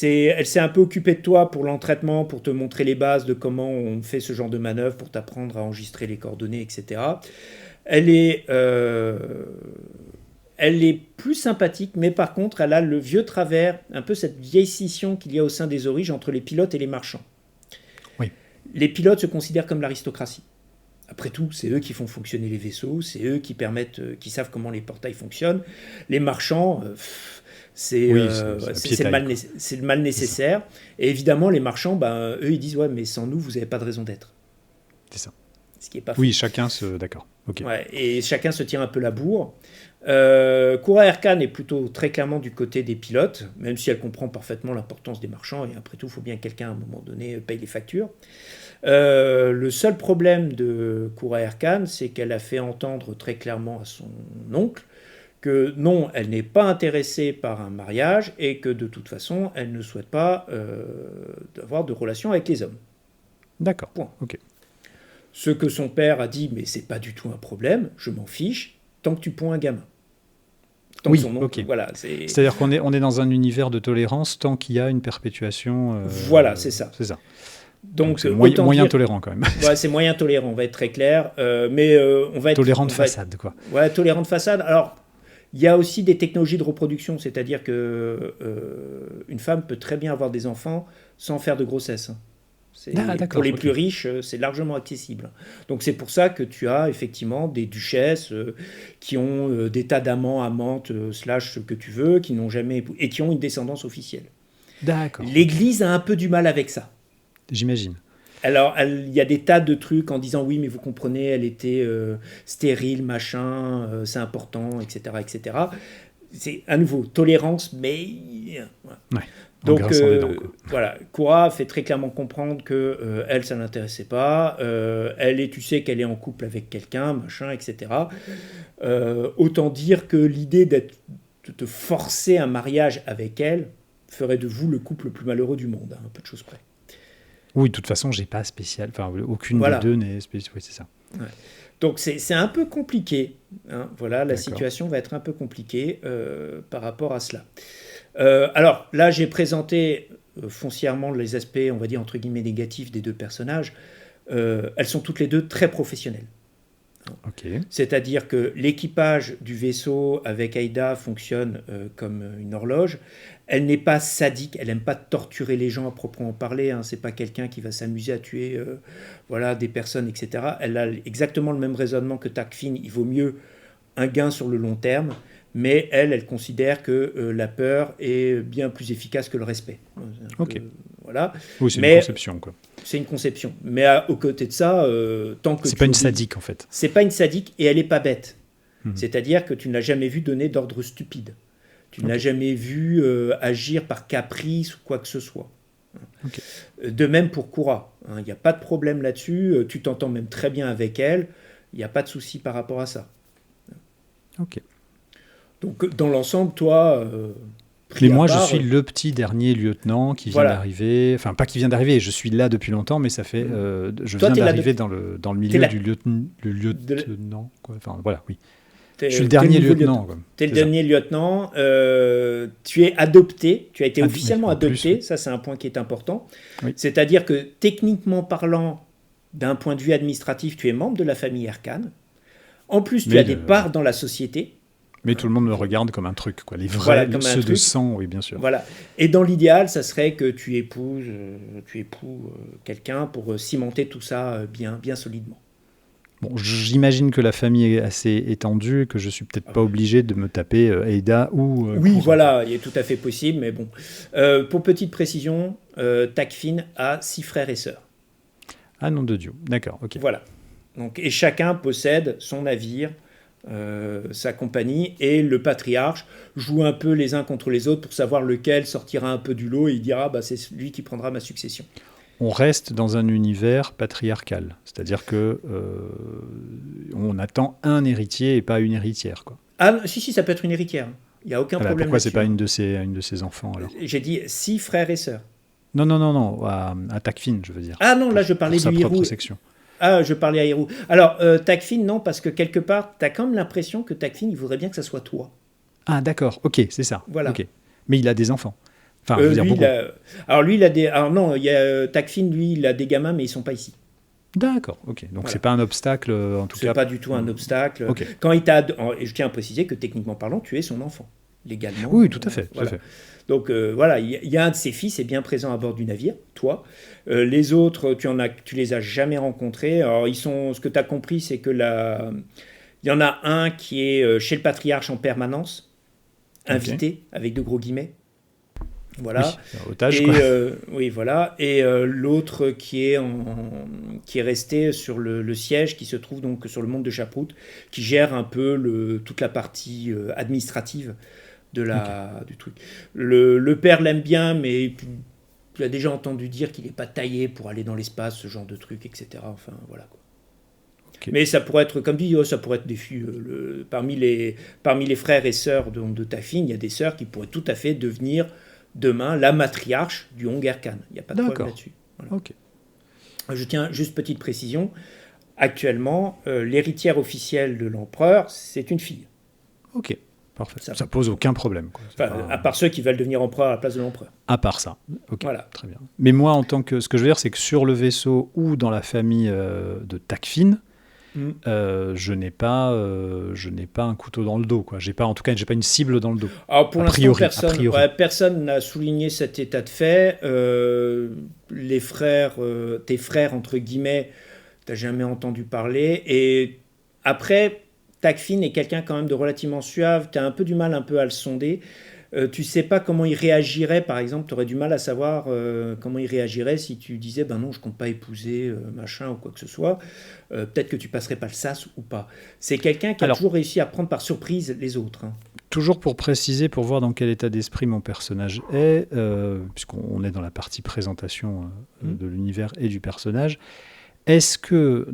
Elle s'est un peu occupée de toi pour l'entraînement, pour te montrer les bases de comment on fait ce genre de manœuvre, pour t'apprendre à enregistrer les coordonnées, etc. Elle est, elle est plus sympathique, mais par contre, elle a le vieux travers, un peu cette vieille scission qu'il y a au sein des origes entre les pilotes et les marchands. Oui. Les pilotes se considèrent comme l'aristocratie. Après tout, c'est eux qui font fonctionner les vaisseaux, c'est eux qui qui savent comment les portails fonctionnent. Les marchands, c'est Oui, le mal nécessaire. Et évidemment, les marchands, eux, ils disent ouais, mais sans nous, vous n'avez pas de raison d'être. C'est ça. ce qui n'est pas faux. Oui, d'accord. Ok. Ouais, et chacun se tire un peu la bourre. Koura Erkan est plutôt très clairement du côté des pilotes, même si elle comprend parfaitement l'importance des marchands, et après tout, il faut bien que quelqu'un, à un moment donné, paye les factures. Le seul problème de Koura Erkan, c'est qu'elle a fait entendre très clairement à son oncle que non, elle n'est pas intéressée par un mariage, et que de toute façon, elle ne souhaite pas avoir de relation avec les hommes. D'accord. Point. Ok. Ce que son père a dit, mais c'est pas du tout un problème, je m'en fiche, tant que tu ponds un gamin. Tant que Oui, son oncle, ok. voilà, C'est-à-dire on est dans un univers de tolérance tant qu'il y a une perpétuation. Voilà, c'est ça. C'est ça. Donc c'est autant moyen dire, tolérant quand même. ouais, c'est moyen tolérant, on va être très clair, mais on va être Tolérant de on va être- façade, quoi. ouais, tolérant de façade. Alors, il y a aussi des technologies de reproduction, c'est-à-dire que une femme peut très bien avoir des enfants sans faire de grossesse. D'accord, Pour les ok. plus riches, c'est largement accessible. Donc c'est pour ça que tu as effectivement des duchesses qui ont des tas d'amants, amantes, slash ce que tu veux, qui n'ont jamais et qui ont une descendance officielle. D'accord. L'Église a un peu du mal avec ça. J'imagine. Alors, il y a des tas de trucs en disant oui, mais vous comprenez, elle était stérile, machin, c'est important, etc., etc. C'est à nouveau tolérance, mais Ouais. En donc grinçant des dents, quoi. voilà, Koura fait très clairement comprendre que elle, ça l'intéressait pas. Elle est, tu sais qu'elle est en couple avec quelqu'un, machin, etc. Autant dire que l'idée de te forcer un mariage avec elle ferait de vous le couple le plus malheureux du monde, hein, un peu de choses près. Oui, de toute façon, j'ai pas spécial. Enfin, aucune Voilà. des deux n'est spéciale. Oui, c'est ça. Ouais. Donc c'est un peu compliqué. Hein. Voilà, la D'accord. situation va être un peu compliquée par rapport à cela. Alors là, j'ai présenté foncièrement les aspects, on va dire entre guillemets négatifs des deux personnages. Elles sont toutes les deux très professionnelles. Ok. C'est-à-dire que l'équipage du vaisseau avec Aïda fonctionne comme une horloge. Elle n'est pas sadique, elle n'aime pas torturer les gens à proprement parler. Hein. C'est pas quelqu'un qui va s'amuser à tuer voilà, des personnes, etc. Elle a exactement le même raisonnement que Takfin. Il vaut mieux un gain sur le long terme, mais elle considère que la peur est bien plus efficace que le respect. Ok. Voilà. Oui, c'est Mais une conception, quoi. c'est une conception. Mais aux côtés de ça, tant que C'est tu pas une obliges- sadique, en fait. c'est pas une sadique et elle est pas bête. Mhm. C'est-à-dire que tu ne l'as jamais vu donner d'ordre stupide. Tu ne l'as Ok. jamais vu agir par caprice ou quoi que ce soit. Ok. De même pour Koura. Il n'y a pas de problème là-dessus. Tu t'entends même très bien avec elle. Il n'y a pas de souci par rapport à ça. Ok. Donc, dans l'ensemble, toi, pris Mais à moi, part, je suis le petit dernier lieutenant qui vient Voilà. d'arriver. Enfin, pas qui vient d'arriver, je suis là depuis longtemps, mais ça fait. Je Toi, viens t'es là d'arriver depuis- dans le t'es milieu là- du lieutenant, quoi. Enfin, voilà, oui. t'es- Je suis le t'es dernier nouveau lieutenant, quoi. T'es le C'est ça. dernier lieutenant, tu es adopté, tu as été Ah, officiellement mais en plus, adopté, oui. ça c'est un point qui est important. Oui. C'est-à-dire que techniquement parlant, d'un point de vue administratif, tu es membre de la famille Erkan. En plus, tu Mais as des parts dans la société. Mais tout le monde me regarde comme un truc, quoi. Les vrais, Voilà, comme un ceux de truc. sang, oui, bien sûr. Voilà. Et dans l'idéal, ça serait que tu épouses quelqu'un pour cimenter tout ça bien, bien solidement. Bon, j'imagine que la famille est assez étendue et que je suis peut-être pas obligé de me taper Aïda ou. Oui, Koura. voilà, il est tout à fait possible, mais bon. Pour petite précision, Takfin a 6 frères et sœurs. Ah, nom de Dieu. D'accord, ok. Voilà. Donc, et chacun possède son navire, sa compagnie, et le patriarche joue un peu les uns contre les autres pour savoir lequel sortira un peu du lot et il dira bah, c'est lui qui prendra ma succession. On reste dans un univers patriarcal, c'est-à-dire que on attend un héritier et pas une héritière, quoi. Ah, si, ça peut être une héritière. Il n'y a aucun Ah bah, problème. pourquoi c'est pas là-dessus. une de ses enfants alors? J'ai dit 6 frères et sœurs. Non, à Takfin, je veux dire. Ah non, là je parlais Pour sa du propre Hirou. section. Ah, je parlais à Hirou. Alors, Takfin, non, parce que quelque part, tu as quand même l'impression que Takfin, il voudrait bien que ça soit toi. Ah d'accord, ok, c'est ça. Voilà. Ok. Mais il a des enfants. Enfin, je veux dire Lui, beaucoup. alors lui, il a des. Alors non, il y a Takfin, lui, il a des gamins, mais ils sont pas ici. D'accord, ok. Donc Voilà. c'est pas un obstacle, en tout C'est cas. pas du tout un obstacle. Ok. Quand il t'a, et je tiens à préciser que techniquement parlant, tu es son enfant, légalement. Oui, tout à fait. Tout Voilà. à fait. Donc voilà, il y a un de ses fils est bien présent à bord du navire, toi. Les autres, tu les as jamais rencontrés. Alors ils sont, ce que tu as compris, c'est que il y en a un qui est chez le patriarche en permanence, invité avec de gros guillemets. Voilà. Oui, otage, Et quoi. oui, voilà. Et l'autre qui est resté sur le siège, qui se trouve donc sur le monde de Chaprout, qui gère un peu toute la partie administrative Ok. du truc. Le père l'aime bien, mais tu as déjà entendu dire qu'il n'est pas taillé pour aller dans l'espace, ce genre de truc, etc. Enfin, voilà quoi. Ok. Mais ça pourrait être, comme dit, ça pourrait être des filles. Parmi les frères et sœurs de ta fille, il y a des sœurs qui pourraient tout à fait devenir demain la matriarche du Hongerkan. Il n'y a pas de problème D'accord. là-dessus. Voilà. Ok. Je tiens juste petite précision. Actuellement, l'héritière officielle de l'empereur, c'est une fille. Ok. Parfait. Ça, Ça pose aucun problème, quoi. C'est enfin, pas... à part ceux qui veulent devenir empereur à la place de l'empereur. À part ça. Ok. Voilà. Très bien. Mais moi, en tant que... Ce que je veux dire, c'est que sur le vaisseau ou dans la famille de Takfin, Mm. je n'ai pas un couteau dans le dos, quoi. En tout cas, j'ai pas une cible dans le dos. Alors pour A l'instant, priori. A priori. personne n'a souligné cet état de fait. Les frères, tes frères, entre guillemets, t'as jamais entendu parler. Et après, Takfin est quelqu'un quand même de relativement suave. Tu as un peu du mal un peu à le sonder. Tu sais pas comment il réagirait, par exemple. Tu aurais du mal à savoir comment il réagirait si tu disais ben non, je compte pas épouser machin ou quoi que ce soit. Peut-être que tu passerais pas le sas ou pas. C'est quelqu'un qui a Alors, toujours réussi à prendre par surprise les autres. Hein. toujours pour préciser, pour voir dans quel état d'esprit mon personnage est, puisqu'on est dans la partie présentation de l'univers et du personnage, est-ce que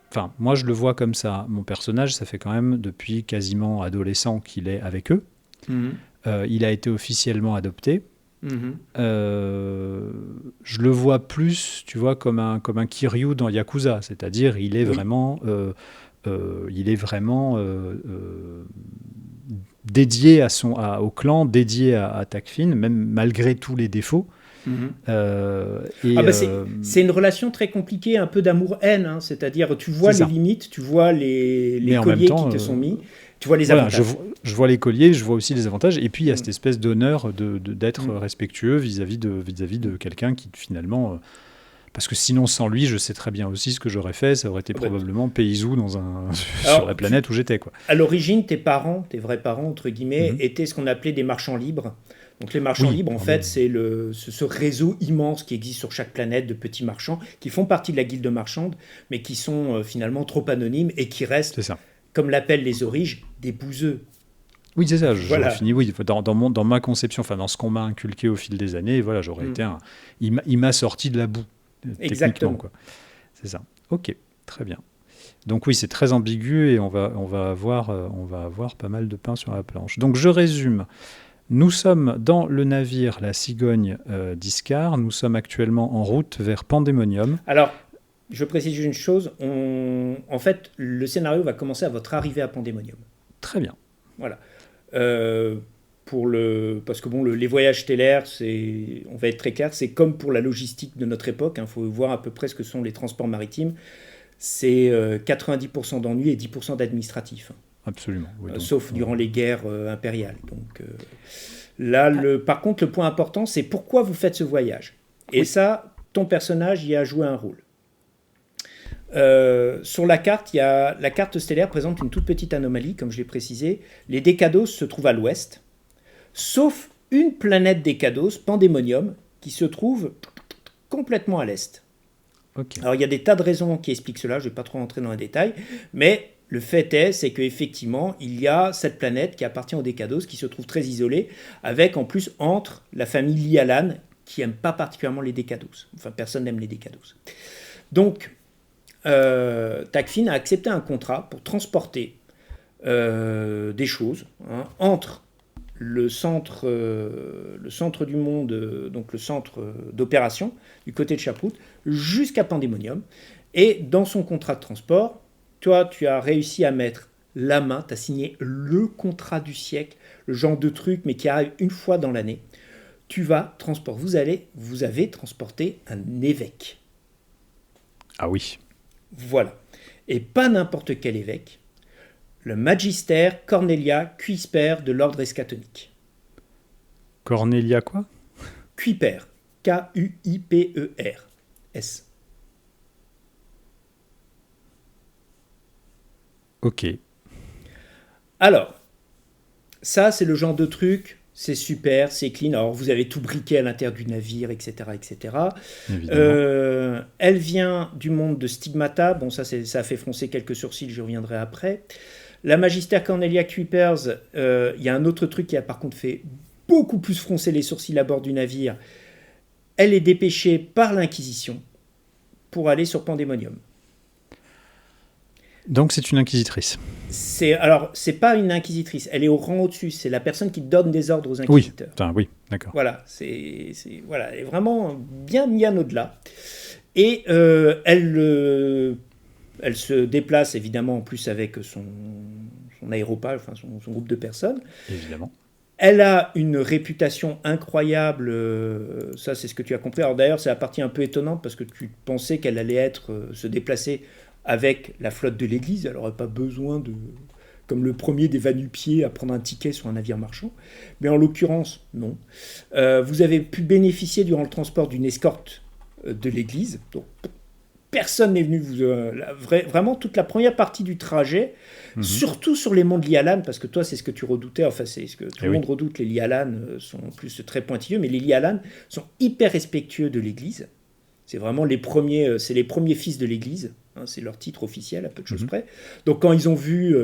enfin, moi je le vois comme ça, mon personnage, ça fait quand même depuis quasiment adolescent qu'il est avec eux. Mhm. Il a été officiellement adopté. Mhm. Je le vois plus, tu vois, comme un Kiryu dans Yakuza, c'est-à-dire Oui. il est vraiment dédié au clan, dédié à Takfin, même malgré tous les défauts. Mhm. Et Ah bah c'est une relation très compliquée, un peu d'amour-haine. Hein. C'est-à-dire, tu vois c'est les ça. limites, tu vois les Mais en même colliers qui temps, te sont mis, tu vois les voilà, avantages. je vois les colliers, je vois aussi les avantages, et puis il y a cette Mhm. espèce d'honneur d'être Mhm. respectueux vis-à-vis de quelqu'un qui finalement... parce que sinon, sans lui, je sais très bien aussi ce que j'aurais fait, ça aurait été Ah bah, probablement paysou sur la alors, planète où j'étais, quoi. à l'origine, tes parents, tes vrais parents, entre guillemets, Mhm. étaient ce qu'on appelait des marchands libres. Donc les marchands Oui, libres, en pardon. fait, c'est ce réseau immense qui existe sur chaque planète de petits marchands qui font partie de la guilde marchande, mais qui sont finalement trop anonymes et qui restent, C'est ça. comme l'appellent les origes, des bouseux. Oui, c'est ça, j'aurais Voilà, fini, oui, dans ma conception, enfin dans ce qu'on m'a inculqué au fil des années, voilà, j'aurais été un... Il m'a sorti de la boue, techniquement, exactement. quoi. C'est ça. Ok, très bien. Donc oui, c'est très ambigu et on va avoir pas mal de pain sur la planche. Donc je résume. Nous sommes dans le navire La Cigogne d'Iscar. Nous sommes actuellement en route vers Pandémonium. Alors, je précise une chose, en fait, le scénario va commencer à votre arrivée à Pandémonium. Très bien. Voilà. Euh, parce que bon, les voyages stellaires, on va être très clair, c'est comme pour la logistique de notre époque. Il faut voir à peu près ce que sont les transports maritimes. C'est 90% d'ennui et 10% d'administratif. Absolument. Oui, donc, Sauf durant les guerres impériales. Donc là, par contre, le point important, c'est pourquoi vous faites ce voyage. Et oui, ça, ton personnage y a joué un rôle. Sur la carte, la carte stellaire présente une toute petite anomalie, comme je l'ai précisé. Les Décados se trouvent à l'ouest, sauf une planète Décados, Pandémonium, qui se trouve complètement à l'est. ok. Alors il y a des tas de raisons qui expliquent cela, je ne vais pas trop rentrer dans les détails, mais le fait est, c'est qu'effectivement, il y a cette planète qui appartient aux Décados, qui se trouve très isolée, avec en plus entre la famille Lialan, qui n'aime pas particulièrement les Décados. Enfin, personne n'aime les Décados. Donc, Takfin a accepté un contrat pour transporter des choses entre le centre du monde, donc le centre d'opération du côté de Chaprout, jusqu'à Pandémonium. Et dans son contrat de transport, toi, tu as réussi à mettre la main, tu as signé le contrat du siècle, le genre de truc, mais qui arrive une fois dans l'année. Vous avez transporté un évêque. Ah oui. Voilà. Et pas n'importe quel évêque. Le Magister Cornelia Kuiper de l'ordre eschatonique. Cornelia quoi? Kuiper. Kuiper. S. Ok. Alors, ça, c'est le genre de truc, C'est super, c'est clean. Alors, vous avez tout briqué à l'intérieur du navire, etc., etc. Évidemment. Elle vient du monde de Stigmata. Bon, ça a fait froncer quelques sourcils, j'y reviendrai après. La Magister Cornelia Kuipers, il y a un autre truc qui a par contre fait beaucoup plus froncer les sourcils à bord du navire. Elle est dépêchée par l'Inquisition pour aller sur Pandémonium. Donc c'est une inquisitrice. Alors, c'est pas une inquisitrice, elle est au rang au-dessus, c'est la personne qui donne des ordres aux Oui, inquisiteurs. oui, d'accord. Voilà, voilà, elle est vraiment bien au-delà. Et elle se déplace évidemment en plus avec son aéropage, enfin son groupe de personnes. Évidemment. Elle a une réputation incroyable, ça c'est ce que tu as compris. Alors d'ailleurs, c'est la partie un peu étonnante parce que tu pensais qu'elle allait se déplacer avec la flotte de l'église. Elle n'aurait pas besoin de, comme le premier des va-nu-pieds, à prendre un ticket sur un navire marchand. Mais en l'occurrence, non. Vous avez pu bénéficier durant le transport d'une escorte de l'église. Donc, personne n'est venu vous... vraiment, toute la première partie du trajet, surtout sur les monts de Lialan, parce que toi, c'est ce que tu redoutais, enfin, c'est ce que tout le monde redoute. Les Lialan sont en plus très pointilleux, mais les Lialan sont hyper respectueux de l'église. C'est vraiment les premiers fils de l'église. Hein, c'est leur titre officiel, à peu de choses près. Donc, quand ils ont vu...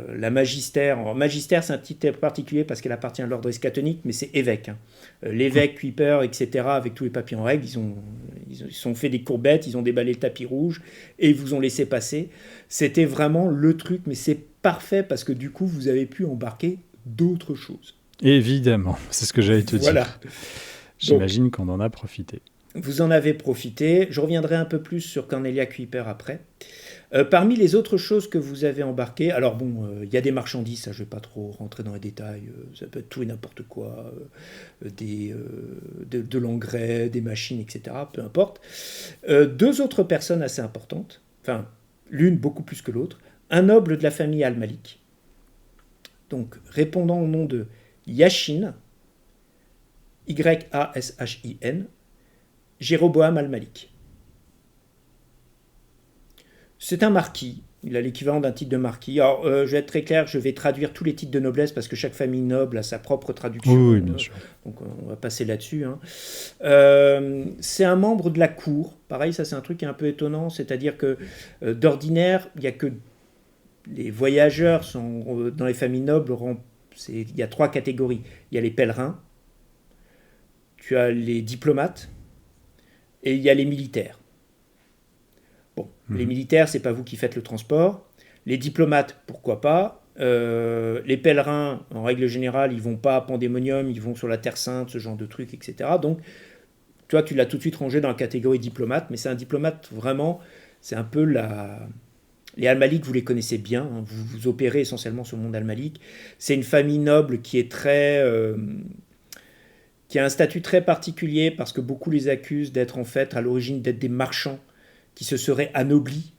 la Magister. Alors, Magister, c'est un titre particulier parce qu'elle appartient à l'ordre eschatonique, mais c'est évêque. Hein. L'évêque, Kuiper, etc., avec tous les papiers en règle, ils sont fait des courbettes, ils ont déballé le tapis rouge et ils vous ont laissé passer. C'était vraiment le truc, mais c'est parfait parce que du coup, vous avez pu embarquer d'autres choses. Évidemment, c'est ce que j'allais te voilà. dire. J'imagine qu'on en a profité. Vous en avez profité. Je reviendrai un peu plus sur Cornelia Kuiper après. Parmi les autres choses que vous avez embarquées, alors bon, il y a des marchandises, ça je ne vais pas trop rentrer dans les détails, ça peut être tout et n'importe quoi, de l'engrais, des machines, etc., peu importe. Deux autres personnes assez importantes, enfin l'une beaucoup plus que l'autre, un noble de la famille Al-Malik, donc répondant au nom de Yashin, Y-A-S-H-I-N, Jéroboam Al-Malik. C'est un marquis, il a l'équivalent d'un titre de marquis. Alors, je vais être très clair, je vais traduire tous les titres de noblesse parce que chaque famille noble a sa propre traduction. Oui, bien sûr. Donc, on va passer là-dessus. Hein. C'est un membre de la cour. Pareil, ça, c'est un truc qui est un peu étonnant. C'est-à-dire que, d'ordinaire, il n'y a que les voyageurs sont dans les familles nobles. Il y a trois catégories. Il y a les pèlerins, tu as les diplomates et il y a les militaires. Bon, les militaires, c'est pas vous qui faites le transport. Les diplomates, pourquoi pas. Les pèlerins, en règle générale, ils vont pas à Pandémonium, ils vont sur la Terre Sainte, ce genre de trucs, etc. Donc, toi, tu l'as tout de suite rangé dans la catégorie diplomate, mais c'est un diplomate vraiment, c'est un peu les Al-Malik, vous les connaissez bien, hein, vous opérez essentiellement sur le monde Al-Malik. C'est une famille noble qui est qui a un statut très particulier parce que beaucoup les accusent d'être en fait à l'origine d'être des marchands qui se seraient anoblis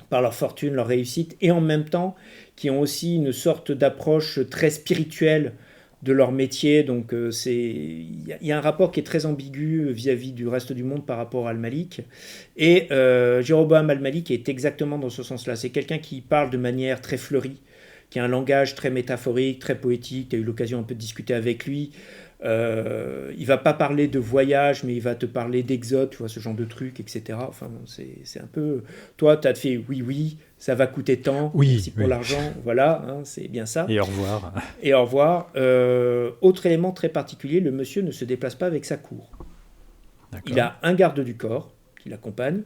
par leur fortune, leur réussite, et en même temps qui ont aussi une sorte d'approche très spirituelle de leur métier. Donc il y a un rapport qui est très ambigu vis-à-vis du reste du monde par rapport à Al-Malik. Et Jéroboam Al-Malik est exactement dans ce sens-là. C'est quelqu'un qui parle de manière très fleurie, qui a un langage très métaphorique, très poétique. Tu as eu l'occasion un peu de discuter avec lui. Il va pas parler de voyage, mais il va te parler d'exode, tu vois, ce genre de trucs, etc. Enfin, c'est un peu... Toi, tu as fait oui, ça va coûter tant, merci pour l'argent, voilà, hein, c'est bien ça. Et au revoir. Et au revoir. Autre élément très particulier, le monsieur ne se déplace pas avec sa cour. D'accord. Il a un garde du corps qui l'accompagne.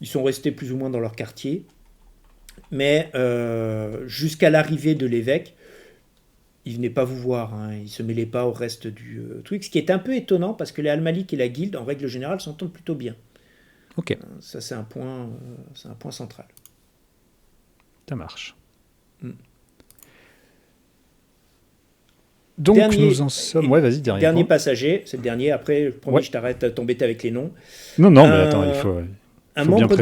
Ils sont restés plus ou moins dans leur quartier. Mais jusqu'à l'arrivée de l'évêque, il venait pas vous voir, hein, il se mêlait pas au reste du truc, ce qui est un peu étonnant parce que les Al-Malik et la guilde, en règle générale, s'entendent plutôt bien. Ok. Ça, c'est un point central. Ça marche. Donc nous en sommes... Ouais, vas-y, dernier passager, c'est le dernier, après, promis, je t'arrête à t'embêter avec les noms. Non, mais attends, il faut un membre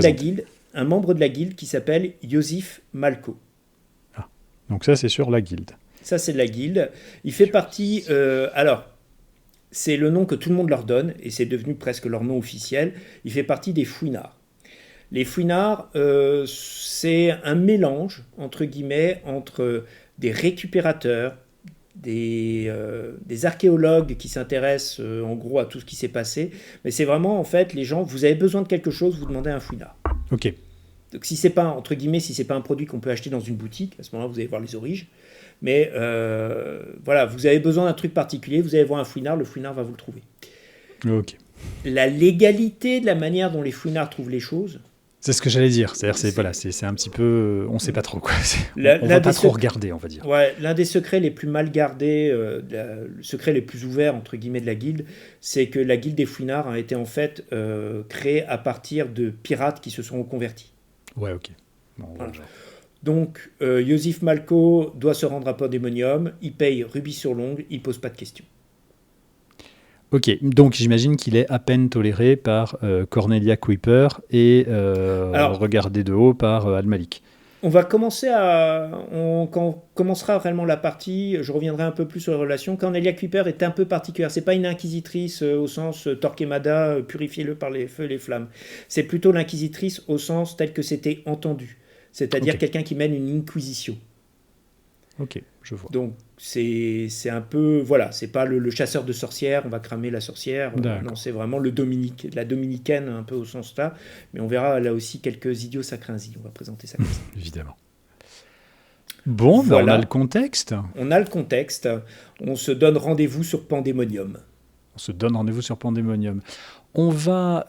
de la guilde qui s'appelle Yosif Malko. Ah, donc ça, c'est sur la guilde. Ça, c'est de la guilde. Il fait partie... alors, c'est le nom que tout le monde leur donne, et c'est devenu presque leur nom officiel. Il fait partie des fouinards. Les fouinards, c'est un mélange, entre guillemets, entre des récupérateurs, des archéologues qui s'intéressent en gros à tout ce qui s'est passé. Mais c'est vraiment, en fait, les gens, vous avez besoin de quelque chose, vous demandez un fouinard. Ok. Donc si c'est pas, entre guillemets, si c'est pas un produit qu'on peut acheter dans une boutique, à ce moment-là, vous allez voir les origines. Mais voilà, vous avez besoin d'un truc particulier, vous allez voir un fouinard, le fouinard va vous le trouver. Ok. La légalité de la manière dont les fouinards trouvent les choses. C'est ce que j'allais dire. C'est-à-dire, c'est un petit peu, on sait pas trop quoi. On L'un va pas des trop regarder, on va dire. Ouais, l'un des secrets les plus mal gardés, le secret les plus ouverts entre guillemets de la guilde, c'est que la guilde des fouinards a été en fait créée à partir de pirates qui se sont reconvertis. Ouais, ok. Bon, Voilà. genre. Donc, Yosif Malko doit se rendre à Pandémonium, il paye rubis sur l'ongle, il pose pas de questions. Ok, donc j'imagine qu'il est à peine toléré par Cornelia Kuiper et Alors, regardé de haut par Al-Malik. on va commencer quand on commencera vraiment la partie, je reviendrai un peu plus sur les relations. Cornelia Kuiper est un peu particulière. C'est pas une inquisitrice au sens Torquemada, purifiez-le par les feux et les flammes. C'est plutôt l'inquisitrice au sens tel que c'était entendu. C'est-à-dire Ok. quelqu'un qui mène une inquisition. Ok, je vois. Donc c'est un peu, voilà, c'est pas le chasseur de sorcières, on va cramer la sorcière. D'accord. Non, c'est vraiment la dominicaine un peu au sens là. Mais on verra là aussi quelques idiots sacrinzi. On va présenter ça comme ça. Évidemment. Bon, ben, on Voilà. a le contexte. On a le contexte. On se donne rendez-vous sur Pandémonium. On se donne rendez-vous sur Pandémonium. On va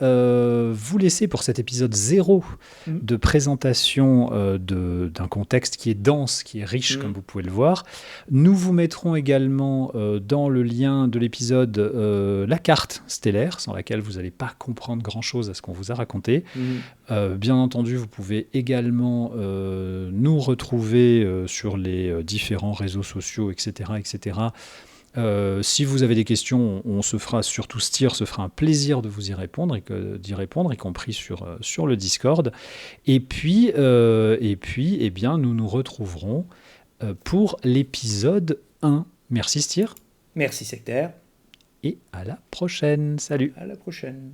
vous laisser pour cet épisode 0 de présentation d'un contexte qui est dense, qui est riche, comme vous pouvez le voir. Nous vous mettrons également dans le lien de l'épisode la carte stellaire, sans laquelle vous n'allez pas comprendre grand-chose à ce qu'on vous a raconté. Bien entendu, vous pouvez également nous retrouver sur les différents réseaux sociaux, etc., etc., si vous avez des questions, on se fera, surtout Styr se fera un plaisir de vous y répondre, d'y répondre, y compris sur le Discord. Et puis, eh bien, nous nous retrouverons pour l'épisode 1. Merci Styr. Merci Sectaire. Et à la prochaine. Salut. À la prochaine.